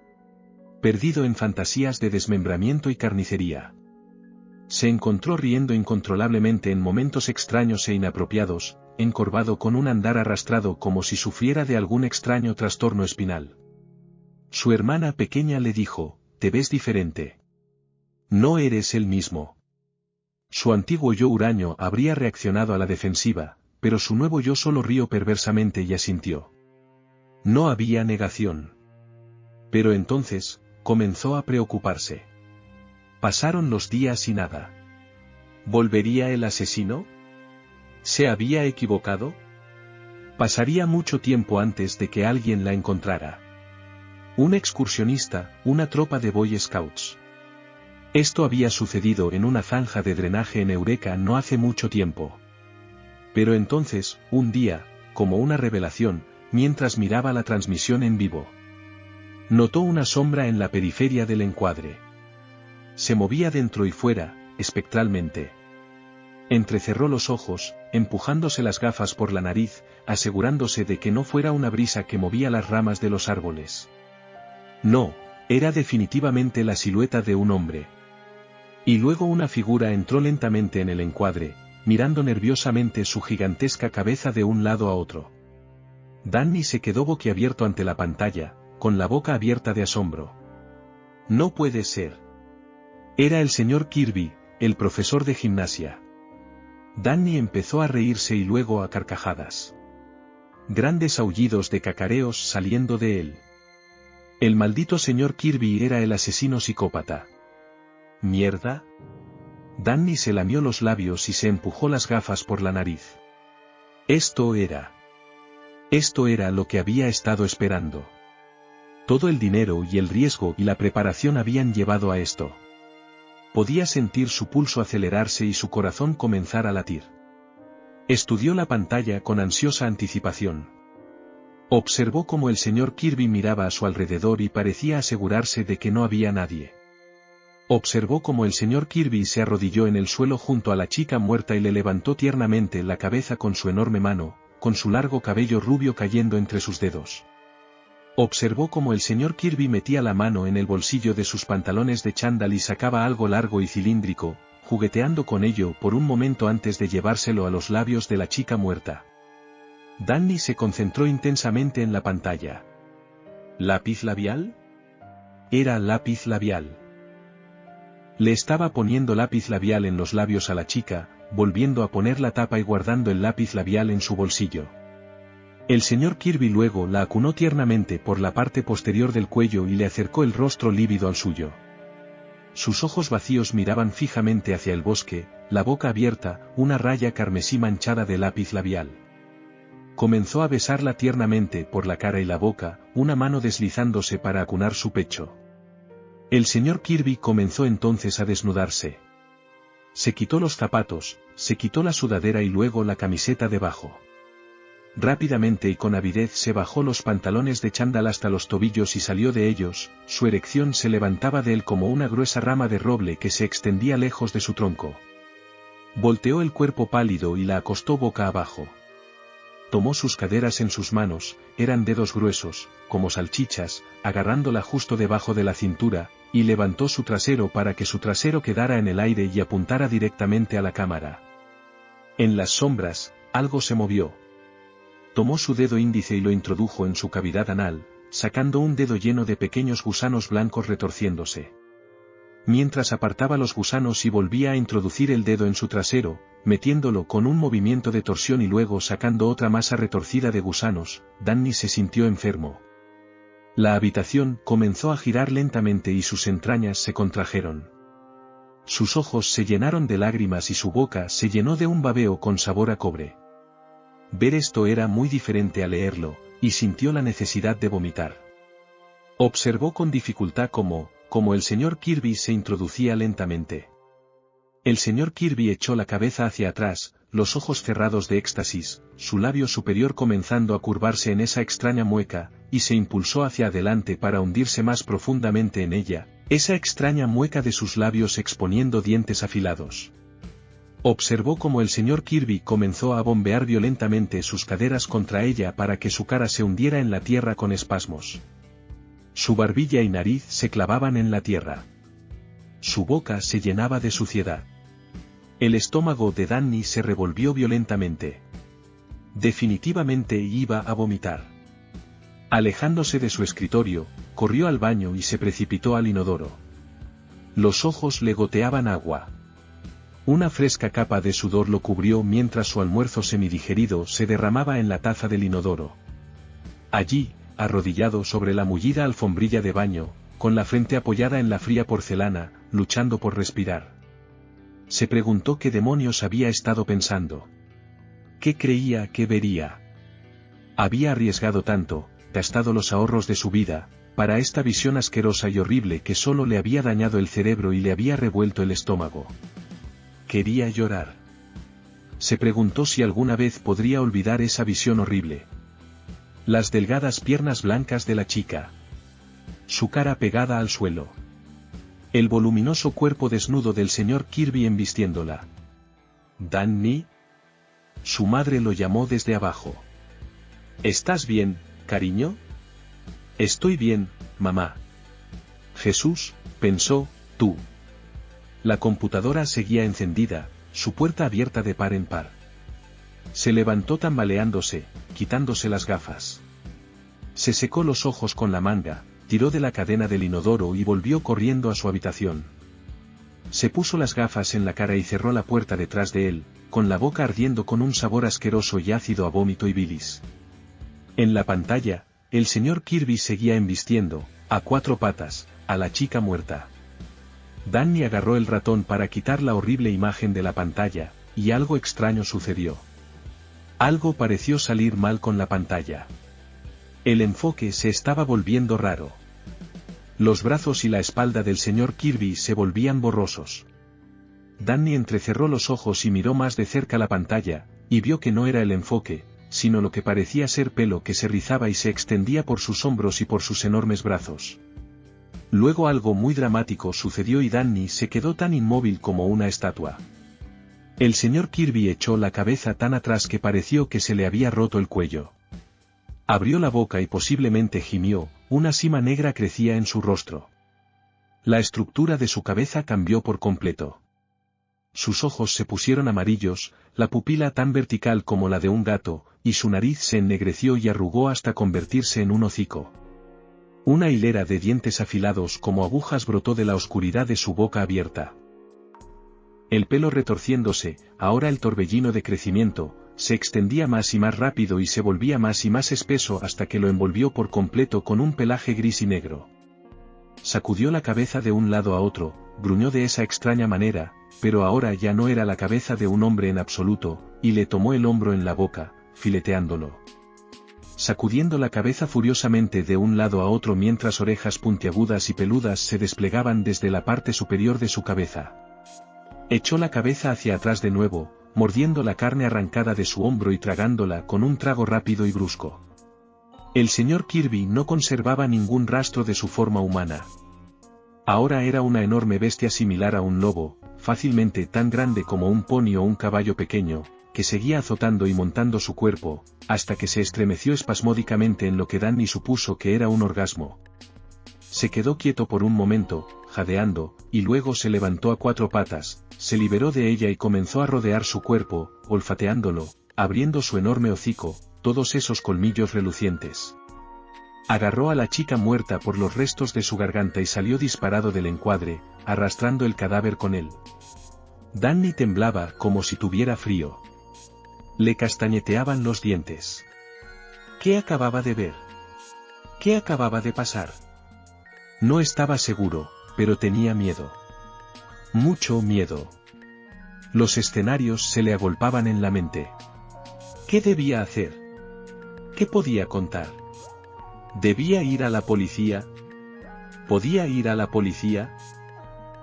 Perdido en fantasías de desmembramiento y carnicería. Se encontró riendo incontrolablemente en momentos extraños e inapropiados, encorvado con un andar arrastrado como si sufriera de algún extraño trastorno espinal. Su hermana pequeña le dijo, «Te ves diferente. No eres el mismo». Su antiguo yo huraño habría reaccionado a la defensiva, pero su nuevo yo solo rió perversamente y asintió. No había negación. Pero entonces, comenzó a preocuparse. Pasaron los días y nada. ¿Volvería el asesino? ¿Se había equivocado? Pasaría mucho tiempo antes de que alguien la encontrara. Un excursionista, una tropa de Boy Scouts. Esto había sucedido en una zanja de drenaje en Eureka no hace mucho tiempo. Pero entonces, un día, como una revelación, mientras miraba la transmisión en vivo, notó una sombra en la periferia del encuadre. Se movía dentro y fuera, espectralmente. Entrecerró los ojos, empujándose las gafas por la nariz, asegurándose de que no fuera una brisa que movía las ramas de los árboles. No, era definitivamente la silueta de un hombre. Y luego una figura entró lentamente en el encuadre, mirando nerviosamente su gigantesca cabeza de un lado a otro. Danny se quedó boquiabierto ante la pantalla, con la boca abierta de asombro. No puede ser. Era el señor Kirby, el profesor de gimnasia. Danny empezó a reírse y luego a carcajadas. Grandes aullidos de cacareos saliendo de él. El maldito señor Kirby era el asesino psicópata. ¿Mierda? Danny se lamió los labios y se empujó las gafas por la nariz. Esto era lo que había estado esperando. Todo el dinero y el riesgo y la preparación habían llevado a esto. Podía sentir su pulso acelerarse y su corazón comenzar a latir. Estudió la pantalla con ansiosa anticipación. Observó cómo el señor Kirby miraba a su alrededor y parecía asegurarse de que no había nadie. Observó cómo el señor Kirby se arrodilló en el suelo junto a la chica muerta y le levantó tiernamente la cabeza con su enorme mano, con su largo cabello rubio cayendo entre sus dedos. Observó cómo el señor Kirby metía la mano en el bolsillo de sus pantalones de chándal y sacaba algo largo y cilíndrico, jugueteando con ello por un momento antes de llevárselo a los labios de la chica muerta. Danny se concentró intensamente en la pantalla. ¿Lápiz labial? Era lápiz labial. Le estaba poniendo lápiz labial en los labios a la chica, volviendo a poner la tapa y guardando el lápiz labial en su bolsillo. El señor Kirby luego la acunó tiernamente por la parte posterior del cuello y le acercó el rostro lívido al suyo. Sus ojos vacíos miraban fijamente hacia el bosque, la boca abierta, una raya carmesí manchada de lápiz labial. Comenzó a besarla tiernamente por la cara y la boca, una mano deslizándose para acunar su pecho. El señor Kirby comenzó entonces a desnudarse. Se quitó los zapatos, se quitó la sudadera y luego la camiseta debajo. Rápidamente y con avidez se bajó los pantalones de chándal hasta los tobillos y salió de ellos, su erección se levantaba de él como una gruesa rama de roble que se extendía lejos de su tronco. Volteó el cuerpo pálido y la acostó boca abajo. Tomó sus caderas en sus manos, eran dedos gruesos, como salchichas, agarrándola justo debajo de la cintura, y levantó su trasero para que su trasero quedara en el aire y apuntara directamente a la cámara. En las sombras, algo se movió. Tomó su dedo índice y lo introdujo en su cavidad anal, sacando un dedo lleno de pequeños gusanos blancos retorciéndose. Mientras apartaba los gusanos y volvía a introducir el dedo en su trasero, metiéndolo con un movimiento de torsión y luego sacando otra masa retorcida de gusanos, Danny se sintió enfermo. La habitación comenzó a girar lentamente y sus entrañas se contrajeron. Sus ojos se llenaron de lágrimas y su boca se llenó de un babeo con sabor a cobre. Ver esto era muy diferente a leerlo, y sintió la necesidad de vomitar. Observó con dificultad cómo el señor Kirby se introducía lentamente. El señor Kirby echó la cabeza hacia atrás, los ojos cerrados de éxtasis, su labio superior comenzando a curvarse en esa extraña mueca, y se impulsó hacia adelante para hundirse más profundamente en ella, esa extraña mueca de sus labios exponiendo dientes afilados. Observó cómo el señor Kirby comenzó a bombear violentamente sus caderas contra ella para que su cara se hundiera en la tierra con espasmos. Su barbilla y nariz se clavaban en la tierra. Su boca se llenaba de suciedad. El estómago de Danny se revolvió violentamente. Definitivamente iba a vomitar. Alejándose de su escritorio, corrió al baño y se precipitó al inodoro. Los ojos le goteaban agua. Una fresca capa de sudor lo cubrió mientras su almuerzo semidigerido se derramaba en la taza del inodoro. Allí, arrodillado sobre la mullida alfombrilla de baño, con la frente apoyada en la fría porcelana, luchando por respirar. Se preguntó qué demonios había estado pensando. ¿Qué creía que vería? Había arriesgado tanto, gastado los ahorros de su vida, para esta visión asquerosa y horrible que solo le había dañado el cerebro y le había revuelto el estómago. Quería llorar. Se preguntó si alguna vez podría olvidar esa visión horrible. Las delgadas piernas blancas de la chica. Su cara pegada al suelo. El voluminoso cuerpo desnudo del señor Kirby embistiéndola. ¿Danny? Su madre lo llamó desde abajo. ¿Estás bien, cariño? Estoy bien, mamá. Jesús, pensó, tú. La computadora seguía encendida, su puerta abierta de par en par. Se levantó tambaleándose, quitándose las gafas. Se secó los ojos con la manga, tiró de la cadena del inodoro y volvió corriendo a su habitación. Se puso las gafas en la cara y cerró la puerta detrás de él, con la boca ardiendo con un sabor asqueroso y ácido a vómito y bilis. En la pantalla, el señor Kirby seguía embistiendo, a cuatro patas, a la chica muerta. Danny agarró el ratón para quitar la horrible imagen de la pantalla, y algo extraño sucedió. Algo pareció salir mal con la pantalla. El enfoque se estaba volviendo raro. Los brazos y la espalda del señor Kirby se volvían borrosos. Danny entrecerró los ojos y miró más de cerca la pantalla, y vio que no era el enfoque, sino lo que parecía ser pelo que se rizaba y se extendía por sus hombros y por sus enormes brazos. Luego algo muy dramático sucedió y Danny se quedó tan inmóvil como una estatua. El señor Kirby echó la cabeza tan atrás que pareció que se le había roto el cuello. Abrió la boca y posiblemente gimió, una sima negra crecía en su rostro. La estructura de su cabeza cambió por completo. Sus ojos se pusieron amarillos, la pupila tan vertical como la de un gato, y su nariz se ennegreció y arrugó hasta convertirse en un hocico. Una hilera de dientes afilados como agujas brotó de la oscuridad de su boca abierta. El pelo retorciéndose, ahora el torbellino de crecimiento, se extendía más y más rápido y se volvía más y más espeso hasta que lo envolvió por completo con un pelaje gris y negro. Sacudió la cabeza de un lado a otro, gruñó de esa extraña manera, pero ahora ya no era la cabeza de un hombre en absoluto, y le tomó el hombro en la boca, fileteándolo. Sacudiendo la cabeza furiosamente de un lado a otro mientras orejas puntiagudas y peludas se desplegaban desde la parte superior de su cabeza. Echó la cabeza hacia atrás de nuevo, mordiendo la carne arrancada de su hombro y tragándola con un trago rápido y brusco. El señor Kirby no conservaba ningún rastro de su forma humana. Ahora era una enorme bestia similar a un lobo, fácilmente tan grande como un pony o un caballo pequeño, que seguía azotando y montando su cuerpo, hasta que se estremeció espasmódicamente en lo que Danny supuso que era un orgasmo. Se quedó quieto por un momento, jadeando, y luego se levantó a cuatro patas, se liberó de ella y comenzó a rodear su cuerpo, olfateándolo, abriendo su enorme hocico, todos esos colmillos relucientes. Agarró a la chica muerta por los restos de su garganta y salió disparado del encuadre, arrastrando el cadáver con él. Danny temblaba como si tuviera frío. Le castañeteaban los dientes. ¿Qué acababa de ver? ¿Qué acababa de pasar? No estaba seguro, pero tenía miedo. Mucho miedo. Los escenarios se le agolpaban en la mente. ¿Qué debía hacer? ¿Qué podía contar? ¿Debía ir a la policía? ¿Podía ir a la policía?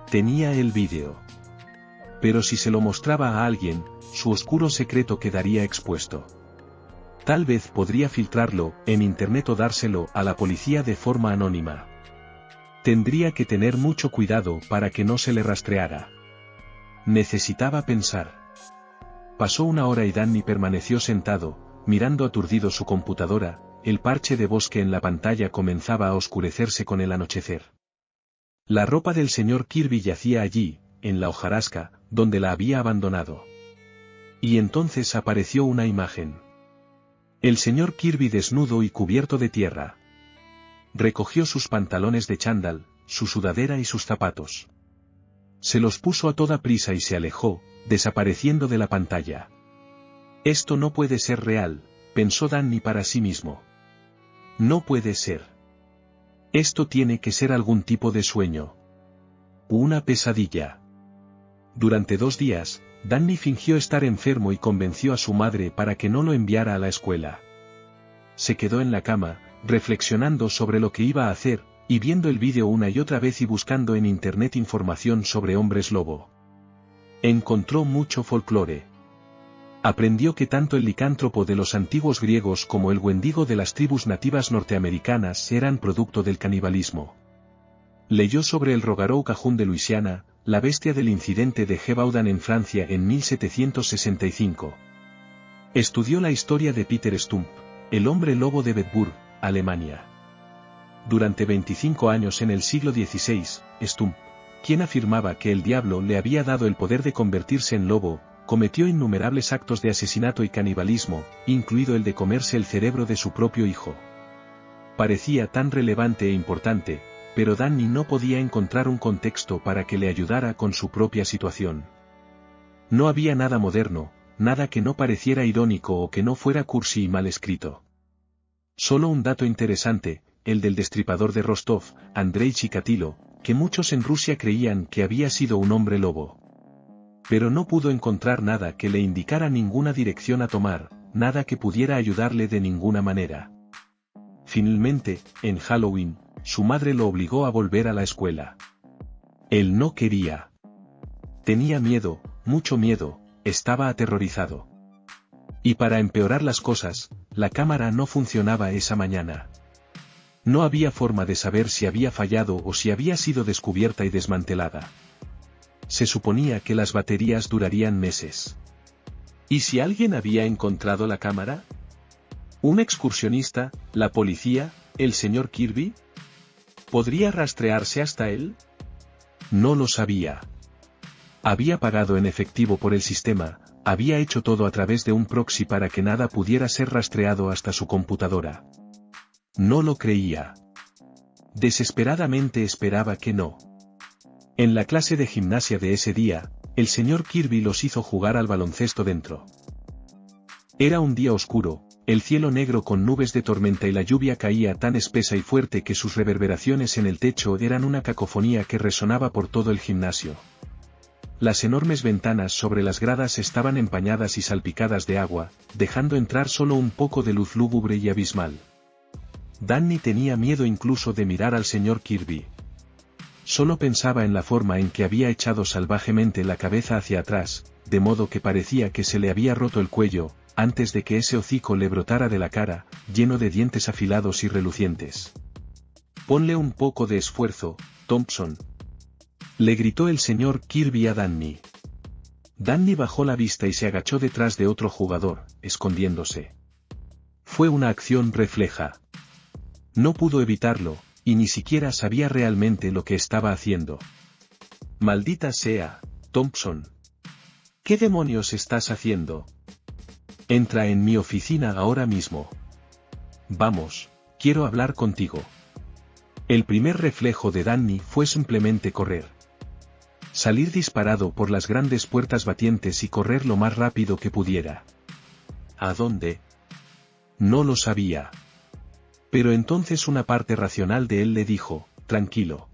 Tenía el vídeo. Pero si se lo mostraba a alguien, su oscuro secreto quedaría expuesto. Tal vez podría filtrarlo en internet o dárselo a la policía de forma anónima. Tendría que tener mucho cuidado para que no se le rastreara. Necesitaba pensar. Pasó una hora y Danny permaneció sentado, mirando aturdido su computadora. El parche de bosque en la pantalla comenzaba a oscurecerse con el anochecer. La ropa del señor Kirby yacía allí, en la hojarasca, donde la había abandonado. Y entonces apareció una imagen. El señor Kirby desnudo y cubierto de tierra. Recogió sus pantalones de chándal, su sudadera y sus zapatos. Se los puso a toda prisa y se alejó, desapareciendo de la pantalla. Esto no puede ser real, pensó Danny para sí mismo. No puede ser. Esto tiene que ser algún tipo de sueño. Una pesadilla. Durante 2 días, Danny fingió estar enfermo y convenció a su madre para que no lo enviara a la escuela. Se quedó en la cama, reflexionando sobre lo que iba a hacer, y viendo el vídeo una y otra vez y buscando en internet información sobre hombres lobo. Encontró mucho folclore. Aprendió que tanto el licántropo de los antiguos griegos como el wendigo de las tribus nativas norteamericanas eran producto del canibalismo. Leyó sobre el rogarou cajún de Luisiana, la bestia del incidente de Gévaudan en Francia en 1765. Estudió la historia de Peter Stump, el hombre lobo de Bedburg, Alemania. Durante 25 años en el siglo XVI, Stump, quien afirmaba que el diablo le había dado el poder de convertirse en lobo, cometió innumerables actos de asesinato y canibalismo, incluido el de comerse el cerebro de su propio hijo. Parecía tan relevante e importante, pero Danny no podía encontrar un contexto para que le ayudara con su propia situación. No había nada moderno, nada que no pareciera irónico o que no fuera cursi y mal escrito. Solo un dato interesante, el del destripador de Rostov, Andrei Chikatilo, que muchos en Rusia creían que había sido un hombre lobo. Pero no pudo encontrar nada que le indicara ninguna dirección a tomar, nada que pudiera ayudarle de ninguna manera. Finalmente, en Halloween, su madre lo obligó a volver a la escuela. Él no quería. Tenía miedo, mucho miedo, estaba aterrorizado. Y para empeorar las cosas, la cámara no funcionaba esa mañana. No había forma de saber si había fallado o si había sido descubierta y desmantelada. Se suponía que las baterías durarían meses. ¿Y si alguien había encontrado la cámara? ¿Un excursionista, la policía, el señor Kirby? ¿Podría rastrearse hasta él? No lo sabía. Había pagado en efectivo por el sistema, había hecho todo a través de un proxy para que nada pudiera ser rastreado hasta su computadora. No lo creía. Desesperadamente esperaba que no. En la clase de gimnasia de ese día, el señor Kirby los hizo jugar al baloncesto dentro. Era un día oscuro, el cielo negro con nubes de tormenta y la lluvia caía tan espesa y fuerte que sus reverberaciones en el techo eran una cacofonía que resonaba por todo el gimnasio. Las enormes ventanas sobre las gradas estaban empañadas y salpicadas de agua, dejando entrar solo un poco de luz lúgubre y abismal. Danny tenía miedo incluso de mirar al señor Kirby. Solo pensaba en la forma en que había echado salvajemente la cabeza hacia atrás, de modo que parecía que se le había roto el cuello, antes de que ese hocico le brotara de la cara, lleno de dientes afilados y relucientes. «Ponle un poco de esfuerzo, Thompson», le gritó el señor Kirby a Danny. Danny bajó la vista y se agachó detrás de otro jugador, escondiéndose. Fue una acción refleja. No pudo evitarlo, y ni siquiera sabía realmente lo que estaba haciendo. «Maldita sea, Thompson. ¿Qué demonios estás haciendo? Entra en mi oficina ahora mismo. Vamos, quiero hablar contigo». El primer reflejo de Danny fue simplemente correr. Salir disparado por las grandes puertas batientes y correr lo más rápido que pudiera. ¿A dónde? No lo sabía. Pero entonces una parte racional de él le dijo, tranquilo.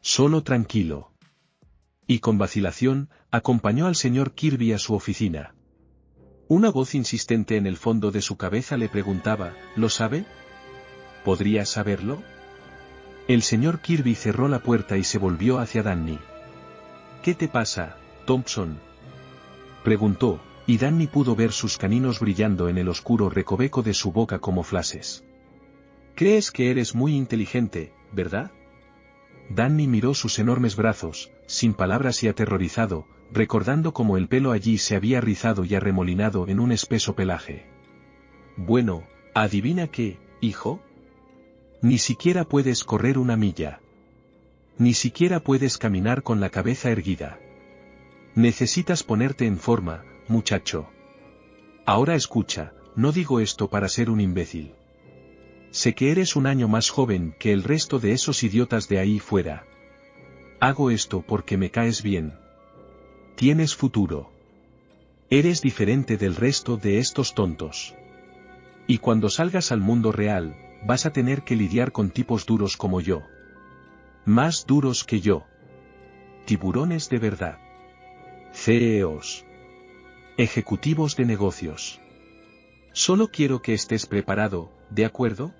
Solo tranquilo. Y con vacilación, acompañó al señor Kirby a su oficina. Una voz insistente en el fondo de su cabeza le preguntaba, ¿lo sabe? ¿Podría saberlo? El señor Kirby cerró la puerta y se volvió hacia Danny. ¿Qué te pasa, Thompson?, preguntó, y Danny pudo ver sus caninos brillando en el oscuro recoveco de su boca como flashes. «Crees que eres muy inteligente, ¿verdad?» Danny miró sus enormes brazos, sin palabras y aterrorizado, recordando cómo el pelo allí se había rizado y arremolinado en un espeso pelaje. «Bueno, ¿adivina qué, hijo? Ni siquiera puedes correr una milla. Ni siquiera puedes caminar con la cabeza erguida. Necesitas ponerte en forma, muchacho. Ahora escucha, no digo esto para ser un imbécil. Sé que eres un año más joven que el resto de esos idiotas de ahí fuera. Hago esto porque me caes bien. Tienes futuro. Eres diferente del resto de estos tontos. Y cuando salgas al mundo real, vas a tener que lidiar con tipos duros como yo. Más duros que yo. Tiburones de verdad. CEOs. Ejecutivos de negocios. Solo quiero que estés preparado, ¿de acuerdo?»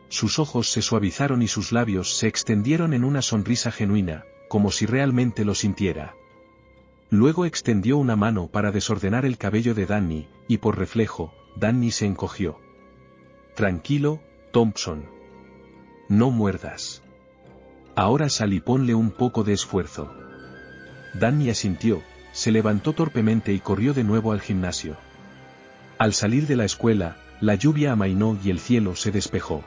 Sus ojos se suavizaron y sus labios se extendieron en una sonrisa genuina, como si realmente lo sintiera. Luego extendió una mano para desordenar el cabello de Danny, y por reflejo, Danny se encogió. «Tranquilo, Thompson. No muerdas. Ahora sal y ponle un poco de esfuerzo». Danny asintió, se levantó torpemente y corrió de nuevo al gimnasio. Al salir de la escuela, la lluvia amainó y el cielo se despejó.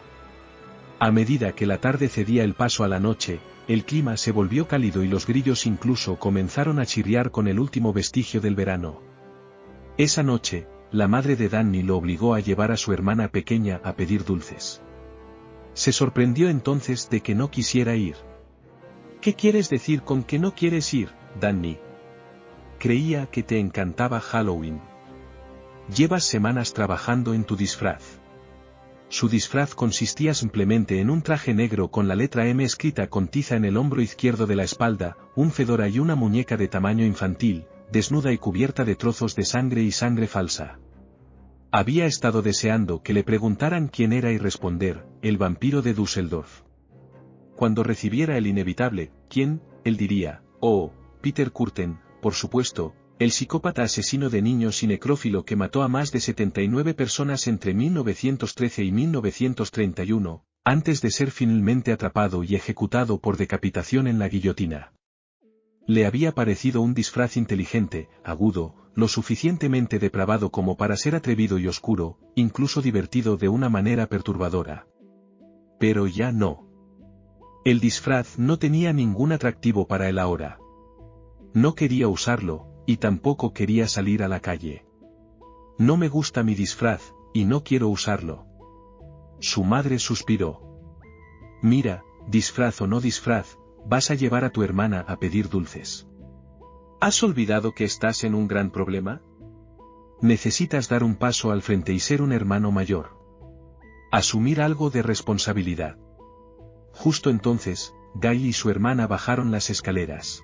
A medida que la tarde cedía el paso a la noche, el clima se volvió cálido y los grillos incluso comenzaron a chirriar con el último vestigio del verano. Esa noche, la madre de Danny lo obligó a llevar a su hermana pequeña a pedir dulces. Se sorprendió entonces de que no quisiera ir. ¿Qué quieres decir con que no quieres ir, Danny? Creía que te encantaba Halloween. Llevas semanas trabajando en tu disfraz. Su disfraz consistía simplemente en un traje negro con la letra M escrita con tiza en el hombro izquierdo de la espalda, un fedora y una muñeca de tamaño infantil, desnuda y cubierta de trozos de sangre y sangre falsa. Había estado deseando que le preguntaran quién era y responder, el vampiro de Düsseldorf. Cuando recibiera el inevitable, ¿quién?, él diría, oh, Peter Kürten, por supuesto, el psicópata asesino de niños y necrófilo que mató a más de 79 personas entre 1913 y 1931, antes de ser finalmente atrapado y ejecutado por decapitación en la guillotina. Le había parecido un disfraz inteligente, agudo, lo suficientemente depravado como para ser atrevido y oscuro, incluso divertido de una manera perturbadora. Pero ya no. El disfraz no tenía ningún atractivo para él ahora. No quería usarlo, y tampoco quería salir a la calle. No me gusta mi disfraz, y no quiero usarlo. Su madre suspiró. Mira, disfraz o no disfraz, vas a llevar a tu hermana a pedir dulces. ¿Has olvidado que estás en un gran problema? Necesitas dar un paso al frente y ser un hermano mayor. Asumir algo de responsabilidad. Justo entonces, Gail y su hermana bajaron las escaleras.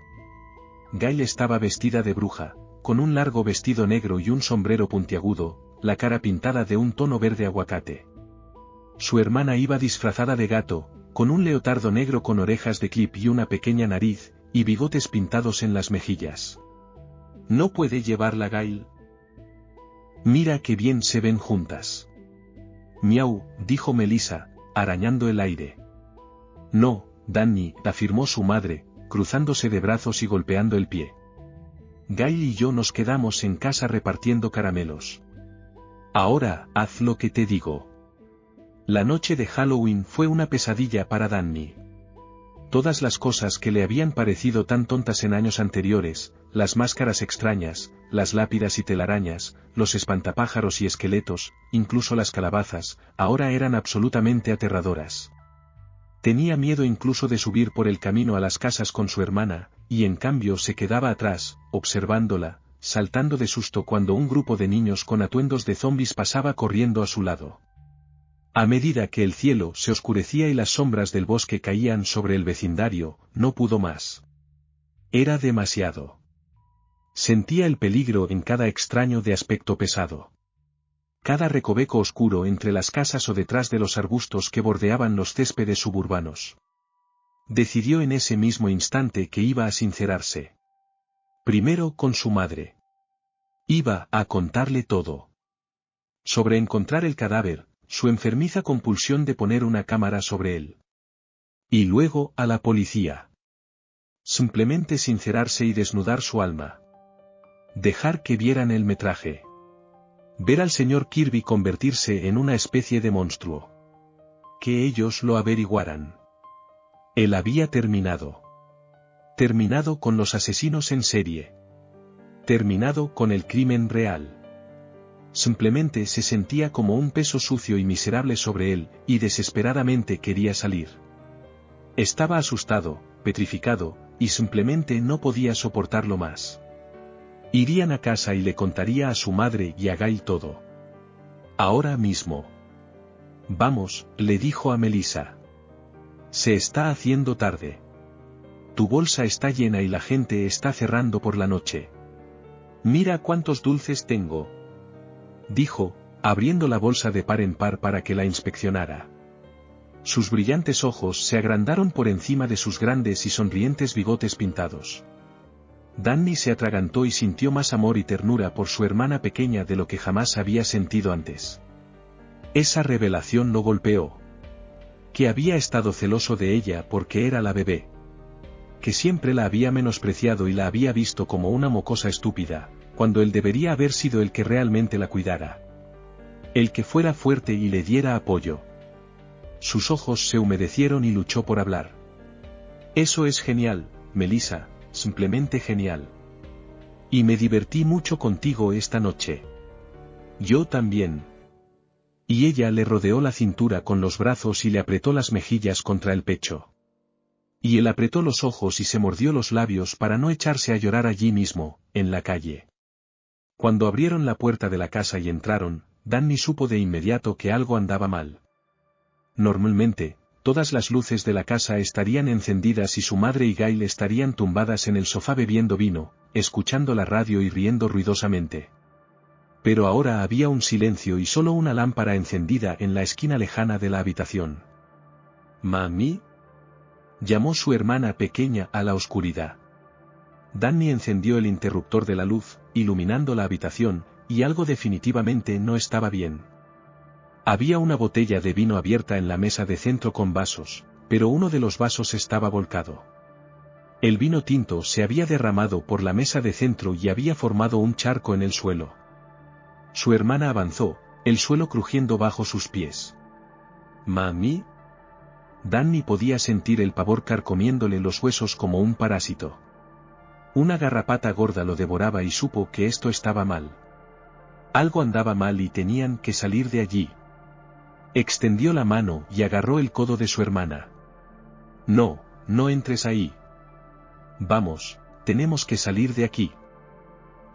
Gail estaba vestida de bruja, con un largo vestido negro y un sombrero puntiagudo, la cara pintada de un tono verde aguacate. Su hermana iba disfrazada de gato, con un leotardo negro con orejas de clip y una pequeña nariz, y bigotes pintados en las mejillas. ¿No puede llevarla Gail? Mira qué bien se ven juntas. Miau, dijo Melissa, arañando el aire. No, Danny, afirmó su madre, cruzándose de brazos y golpeando el pie. Gail y yo nos quedamos en casa repartiendo caramelos. Ahora, haz lo que te digo. La noche de Halloween fue una pesadilla para Danny. Todas las cosas que le habían parecido tan tontas en años anteriores, las máscaras extrañas, las lápidas y telarañas, los espantapájaros y esqueletos, incluso las calabazas, ahora eran absolutamente aterradoras. Tenía miedo incluso de subir por el camino a las casas con su hermana, y en cambio se quedaba atrás, observándola, saltando de susto cuando un grupo de niños con atuendos de zombis pasaba corriendo a su lado. A medida que el cielo se oscurecía y las sombras del bosque caían sobre el vecindario, no pudo más. Era demasiado. Sentía el peligro en cada extraño de aspecto pesado. Cada recoveco oscuro entre las casas o detrás de los arbustos que bordeaban los céspedes suburbanos. Decidió en ese mismo instante que iba a sincerarse. Primero con su madre. Iba a contarle todo. Sobre encontrar el cadáver, su enfermiza compulsión de poner una cámara sobre él. Y luego a la policía. Simplemente sincerarse y desnudar su alma. Dejar que vieran el metraje. Ver al señor Kirby convertirse en una especie de monstruo. Que ellos lo averiguaran. Él había terminado. Terminado con los asesinos en serie. Terminado con el crimen real. Simplemente se sentía como un peso sucio y miserable sobre él, y desesperadamente quería salir. Estaba asustado, petrificado, y simplemente no podía soportarlo más. Irían a casa y le contaría a su madre y a Gail todo. Ahora mismo. Vamos, le dijo a Melissa. Se está haciendo tarde. Tu bolsa está llena y la gente está cerrando por la noche. Mira cuántos dulces tengo. Dijo, abriendo la bolsa de par en par para que la inspeccionara. Sus brillantes ojos se agrandaron por encima de sus grandes y sonrientes bigotes pintados. Danny se atragantó y sintió más amor y ternura por su hermana pequeña de lo que jamás había sentido antes. Esa revelación lo golpeó. Que había estado celoso de ella porque era la bebé. Que siempre la había menospreciado y la había visto como una mocosa estúpida, cuando él debería haber sido el que realmente la cuidara. El que fuera fuerte y le diera apoyo. Sus ojos se humedecieron y luchó por hablar. Eso es genial, Melissa. Simplemente genial. Y me divertí mucho contigo esta noche. Yo también. Y ella le rodeó la cintura con los brazos y le apretó las mejillas contra el pecho. Y él apretó los ojos y se mordió los labios para no echarse a llorar allí mismo, en la calle. Cuando abrieron la puerta de la casa y entraron, Danny supo de inmediato que algo andaba mal. Normalmente, todas las luces de la casa estarían encendidas y su madre y Gail estarían tumbadas en el sofá bebiendo vino, escuchando la radio y riendo ruidosamente. Pero ahora había un silencio y solo una lámpara encendida en la esquina lejana de la habitación. «¿Mami?», llamó su hermana pequeña a la oscuridad. Danny encendió el interruptor de la luz, iluminando la habitación, y algo definitivamente no estaba bien. Había una botella de vino abierta en la mesa de centro con vasos, pero uno de los vasos estaba volcado. El vino tinto se había derramado por la mesa de centro y había formado un charco en el suelo. Su hermana avanzó, el suelo crujiendo bajo sus pies. «¿Mami?». Danny podía sentir el pavor carcomiéndole los huesos como un parásito. Una garrapata gorda lo devoraba y supo que esto estaba mal. Algo andaba mal y tenían que salir de allí. Extendió la mano y agarró el codo de su hermana. «No, no entres ahí. Vamos, tenemos que salir de aquí».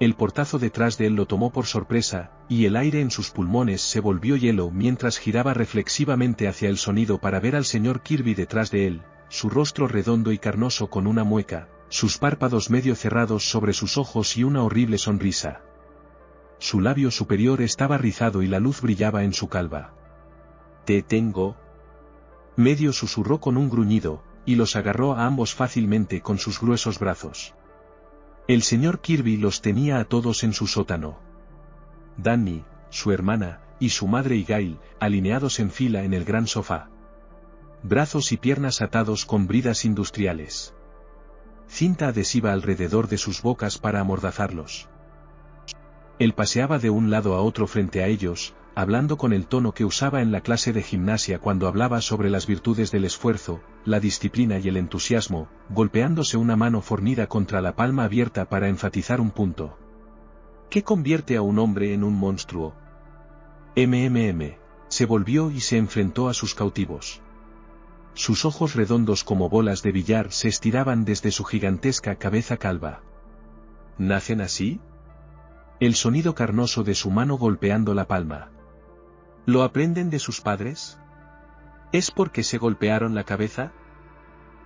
El portazo detrás de él lo tomó por sorpresa, y el aire en sus pulmones se volvió hielo mientras giraba reflexivamente hacia el sonido para ver al señor Kirby detrás de él, su rostro redondo y carnoso con una mueca, sus párpados medio cerrados sobre sus ojos y una horrible sonrisa. Su labio superior estaba rizado y la luz brillaba en su calva. «Te tengo», medio susurró con un gruñido, y los agarró a ambos fácilmente con sus gruesos brazos. El señor Kirby los tenía a todos en su sótano. Danny, su hermana, y su madre y Gail, alineados en fila en el gran sofá. Brazos y piernas atados con bridas industriales. Cinta adhesiva alrededor de sus bocas para amordazarlos. Él paseaba de un lado a otro frente a ellos, hablando con el tono que usaba en la clase de gimnasia cuando hablaba sobre las virtudes del esfuerzo, la disciplina y el entusiasmo, golpeándose una mano fornida contra la palma abierta para enfatizar un punto. ¿Qué convierte a un hombre en un monstruo? Se volvió y se enfrentó a sus cautivos. Sus ojos redondos como bolas de billar se estiraban desde su gigantesca cabeza calva. ¿Nacen así? El sonido carnoso de su mano golpeando la palma. ¿Lo aprenden de sus padres? ¿Es porque se golpearon la cabeza?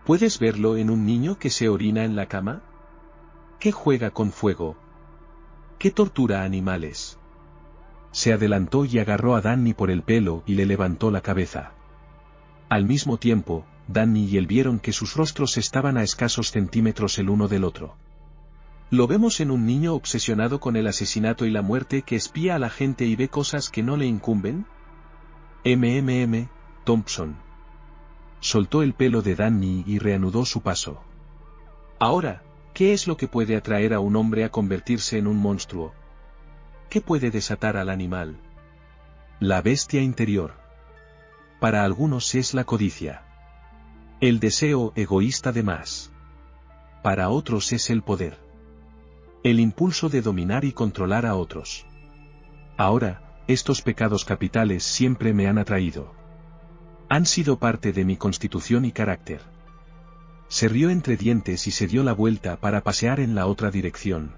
¿Puedes verlo en un niño que se orina en la cama? ¿Qué juega con fuego? ¿Qué tortura a animales? Se adelantó y agarró a Danny por el pelo y le levantó la cabeza. Al mismo tiempo, Danny y él vieron que sus rostros estaban a escasos centímetros el uno del otro. ¿Lo vemos en un niño obsesionado con el asesinato y la muerte que espía a la gente y ve cosas que no le incumben? Thompson. Soltó el pelo de Danny y reanudó su paso. Ahora, ¿qué es lo que puede atraer a un hombre a convertirse en un monstruo? ¿Qué puede desatar al animal? La bestia interior. Para algunos es la codicia. El deseo egoísta de más. Para otros es el poder. El impulso de dominar y controlar a otros. Ahora, estos pecados capitales siempre me han atraído. Han sido parte de mi constitución y carácter. Se rió entre dientes y se dio la vuelta para pasear en la otra dirección.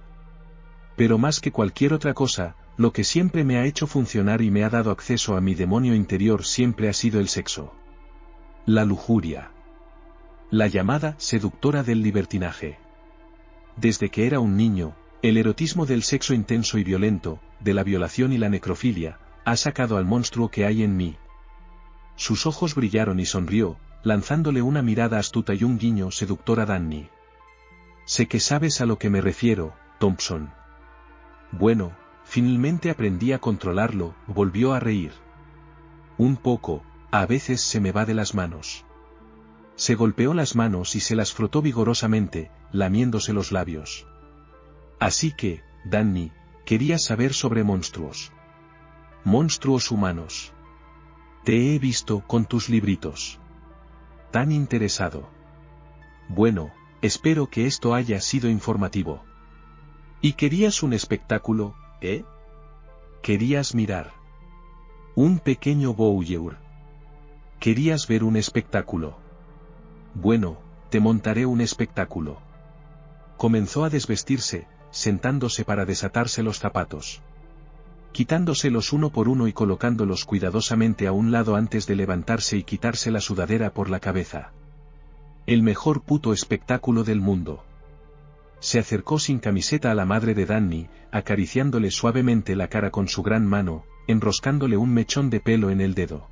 Pero más que cualquier otra cosa, lo que siempre me ha hecho funcionar y me ha dado acceso a mi demonio interior siempre ha sido el sexo. La lujuria. La llamada seductora del libertinaje. Desde que era un niño, el erotismo del sexo intenso y violento, de la violación y la necrofilia, ha sacado al monstruo que hay en mí. Sus ojos brillaron y sonrió, lanzándole una mirada astuta y un guiño seductor a Danny. Sé que sabes a lo que me refiero, Thompson. Bueno, finalmente aprendí a controlarlo, volvió a reír. Un poco, a veces se me va de las manos. Se golpeó las manos y se las frotó vigorosamente, lamiéndose los labios. Así que, Danny, querías saber sobre monstruos. Monstruos humanos. Te he visto con tus libritos. Tan interesado. Bueno, espero que esto haya sido informativo. ¿Y querías un espectáculo, eh? ¿Querías mirar? Un pequeño voyeur. ¿Querías ver un espectáculo? Bueno, te montaré un espectáculo. Comenzó a desvestirse, sentándose para desatarse los zapatos. Quitándoselos uno por uno y colocándolos cuidadosamente a un lado antes de levantarse y quitarse la sudadera por la cabeza. El mejor puto espectáculo del mundo. Se acercó sin camiseta a la madre de Danny, acariciándole suavemente la cara con su gran mano, enroscándole un mechón de pelo en el dedo.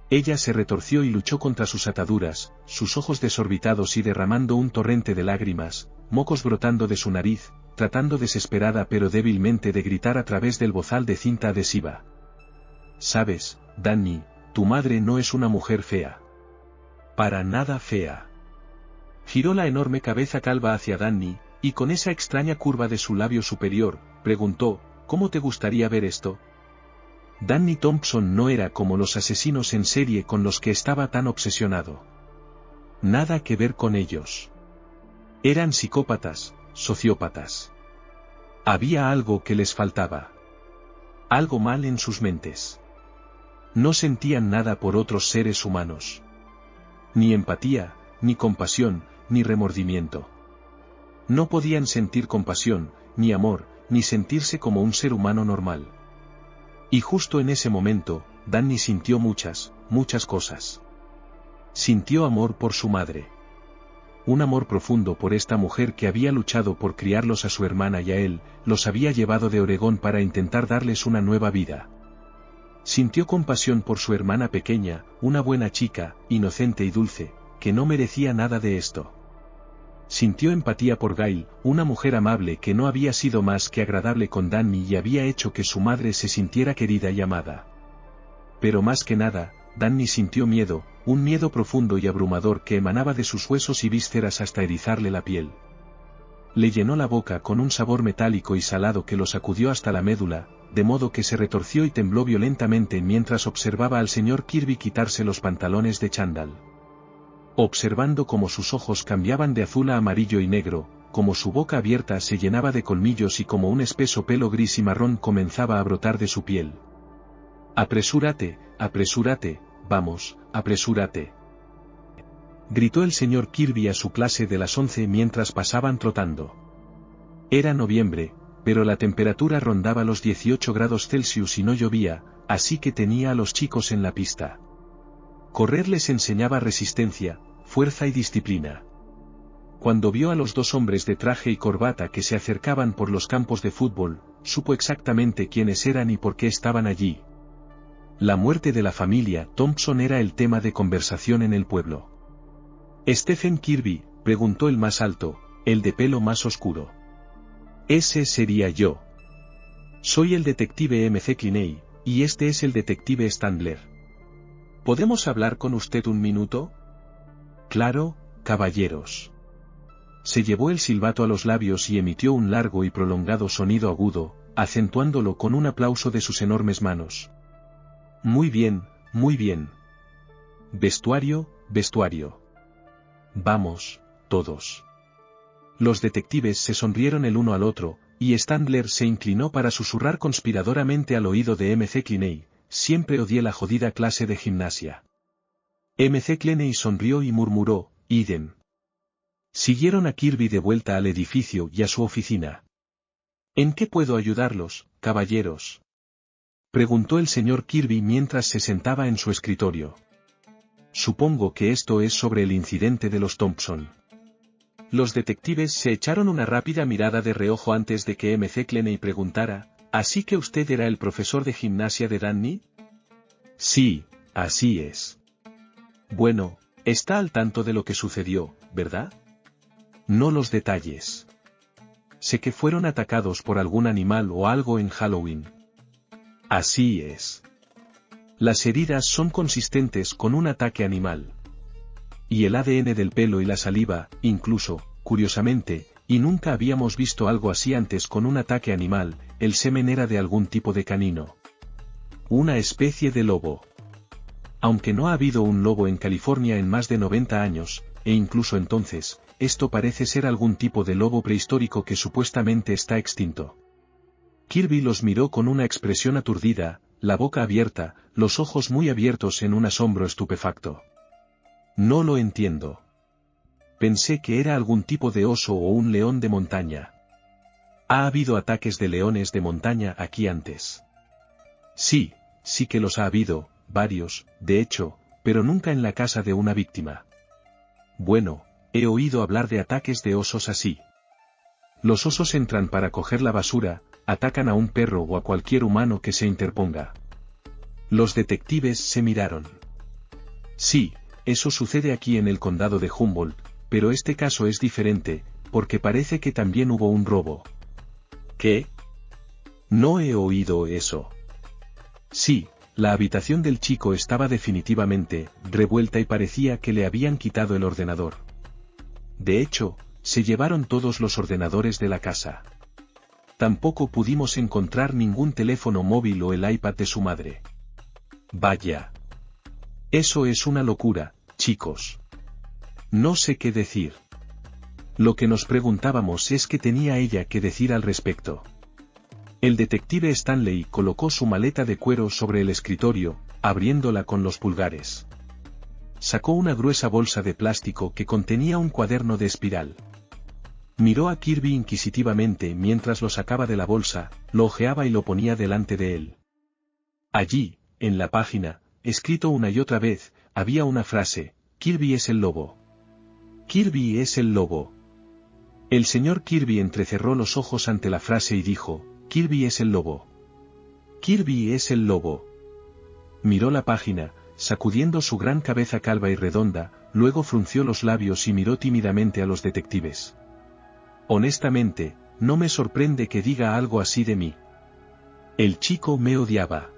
Ella se retorció y luchó contra sus ataduras, sus ojos desorbitados y derramando un torrente de lágrimas, mocos brotando de su nariz, tratando desesperada pero débilmente de gritar a través del bozal de cinta adhesiva. Sabes, Danny, tu madre no es una mujer fea. Para nada fea. Giró la enorme cabeza calva hacia Danny, y con esa extraña curva de su labio superior, preguntó, ¿cómo te gustaría ver esto? Danny Thompson no era como los asesinos en serie con los que estaba tan obsesionado. Nada que ver con ellos. Eran psicópatas, sociópatas. Había algo que les faltaba. Algo mal en sus mentes. No sentían nada por otros seres humanos. Ni empatía, ni compasión, ni remordimiento. No podían sentir compasión, ni amor, ni sentirse como un ser humano normal. Y justo en ese momento, Danny sintió muchas cosas. Sintió amor por su madre. Un amor profundo por esta mujer que había luchado por criarlos a su hermana y a él, los había llevado de Oregón para intentar darles una nueva vida. Sintió compasión por su hermana pequeña, una buena chica, inocente y dulce, que no merecía nada de esto. Sintió empatía por Gail, una mujer amable que no había sido más que agradable con Danny y había hecho que su madre se sintiera querida y amada. Pero más que nada, Danny sintió miedo, un miedo profundo y abrumador que emanaba de sus huesos y vísceras hasta erizarle la piel. Le llenó la boca con un sabor metálico y salado que lo sacudió hasta la médula, de modo que se retorció y tembló violentamente mientras observaba al señor Kirby quitarse los pantalones de chándal. Observando cómo sus ojos cambiaban de azul a amarillo y negro, cómo su boca abierta se llenaba de colmillos y cómo un espeso pelo gris y marrón comenzaba a brotar de su piel. «Apresúrate, apresúrate, vamos, apresúrate», gritó el señor Kirby a su clase de las 11 mientras pasaban trotando. Era noviembre, pero la temperatura rondaba los 18 grados Celsius y no llovía, así que tenía a los chicos en la pista. Correr les enseñaba resistencia, fuerza y disciplina. Cuando vio a los dos hombres de traje y corbata que se acercaban por los campos de fútbol, supo exactamente quiénes eran y por qué estaban allí. La muerte de la familia Thompson era el tema de conversación en el pueblo. «¿Stephen Kirby?», preguntó el más alto, el de pelo más oscuro. «Ese sería yo. Soy el detective M.C. Cliney, y este es el detective Standler. ¿Podemos hablar con usted un minuto?» «Claro, caballeros». Se llevó el silbato a los labios y emitió un largo y prolongado sonido agudo, acentuándolo con un aplauso de sus enormes manos. «Muy bien, muy bien. Vestuario, vestuario. Vamos, todos». Los detectives se sonrieron el uno al otro, y Standler se inclinó para susurrar conspiradoramente al oído de M.C. Cliney: «Siempre odié la jodida clase de gimnasia». M.C. Cliney sonrió y murmuró: «Idem». Siguieron a Kirby de vuelta al edificio y a su oficina. «¿En qué puedo ayudarlos, caballeros?», preguntó el señor Kirby mientras se sentaba en su escritorio. «Supongo que esto es sobre el incidente de los Thompson». Los detectives se echaron una rápida mirada de reojo antes de que M.C. Cliney preguntara: «¿Así que usted era el profesor de gimnasia de Danny?». «Sí, así es». «Bueno, está al tanto de lo que sucedió, ¿verdad?». «No los detalles». «Sé que fueron atacados por algún animal o algo en Halloween». «Así es». «Las heridas son consistentes con un ataque animal». «Y el ADN del pelo y la saliva, incluso, curiosamente, y nunca habíamos visto algo así antes con un ataque animal, el semen era de algún tipo de canino. Una especie de lobo». Aunque no ha habido un lobo en California en más de 90 años, e incluso entonces, esto parece ser algún tipo de lobo prehistórico que supuestamente está extinto. Kirby los miró con una expresión aturdida, la boca abierta, los ojos muy abiertos en un asombro estupefacto. No lo entiendo. Pensé que era algún tipo de oso o un león de montaña. ¿Ha habido ataques de leones de montaña aquí antes? Sí, sí que los ha habido, varios, de hecho, pero nunca en la casa de una víctima. Bueno, he oído hablar de ataques de osos así. Los osos entran para coger la basura, atacan a un perro o a cualquier humano que se interponga. Los detectives se miraron. Sí, eso sucede aquí en el condado de Humboldt, pero este caso es diferente, porque parece que también hubo un robo. ¿Qué? No he oído eso. Sí, la habitación del chico estaba definitivamente revuelta y parecía que le habían quitado el ordenador. De hecho, se llevaron todos los ordenadores de la casa. Tampoco pudimos encontrar ningún teléfono móvil o el iPad de su madre. Vaya. Eso es una locura, chicos. No sé qué decir. Lo que nos preguntábamos es qué tenía ella que decir al respecto. El detective Stanley colocó su maleta de cuero sobre el escritorio, abriéndola con los pulgares. Sacó una gruesa bolsa de plástico que contenía un cuaderno de espiral. Miró a Kirby inquisitivamente mientras lo sacaba de la bolsa, lo hojeaba y lo ponía delante de él. Allí, en la página, escrito una y otra vez, había una frase: Kirby es el lobo. Kirby es el lobo. El señor Kirby entrecerró los ojos ante la frase y dijo: Kirby es el lobo. Kirby es el lobo. Miró la página, sacudiendo su gran cabeza calva y redonda, luego frunció los labios y miró tímidamente a los detectives. Honestamente, no me sorprende que diga algo así de mí. El chico me odiaba.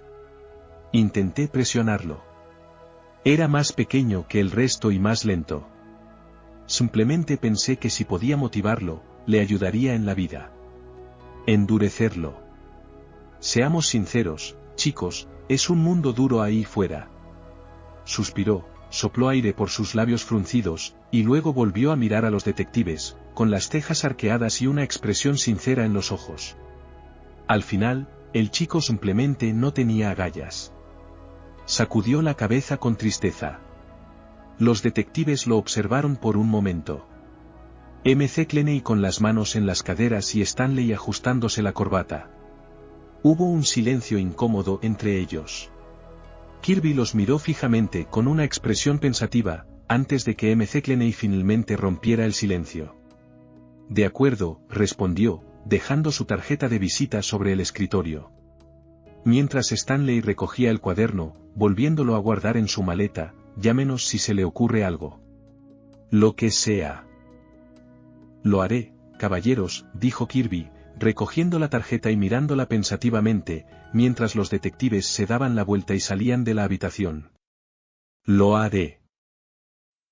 Intenté presionarlo. Era más pequeño que el resto y más lento. Simplemente pensé que si podía motivarlo, le ayudaría en la vida. Endurecerlo. Seamos sinceros, chicos, es un mundo duro ahí fuera. Suspiró, sopló aire por sus labios fruncidos, y luego volvió a mirar a los detectives, con las cejas arqueadas y una expresión sincera en los ojos. Al final, el chico simplemente no tenía agallas. Sacudió la cabeza con tristeza. Los detectives lo observaron por un momento. McClenney con las manos en las caderas y Stanley ajustándose la corbata. Hubo un silencio incómodo entre ellos. Kirby los miró fijamente con una expresión pensativa, antes de que McClenney finalmente rompiera el silencio. De acuerdo, respondió, dejando su tarjeta de visita sobre el escritorio. Mientras Stanley recogía el cuaderno, volviéndolo a guardar en su maleta, llámenos si se le ocurre algo. Lo que sea. Lo haré, caballeros, dijo Kirby, recogiendo la tarjeta y mirándola pensativamente, mientras los detectives se daban la vuelta y salían de la habitación. Lo haré.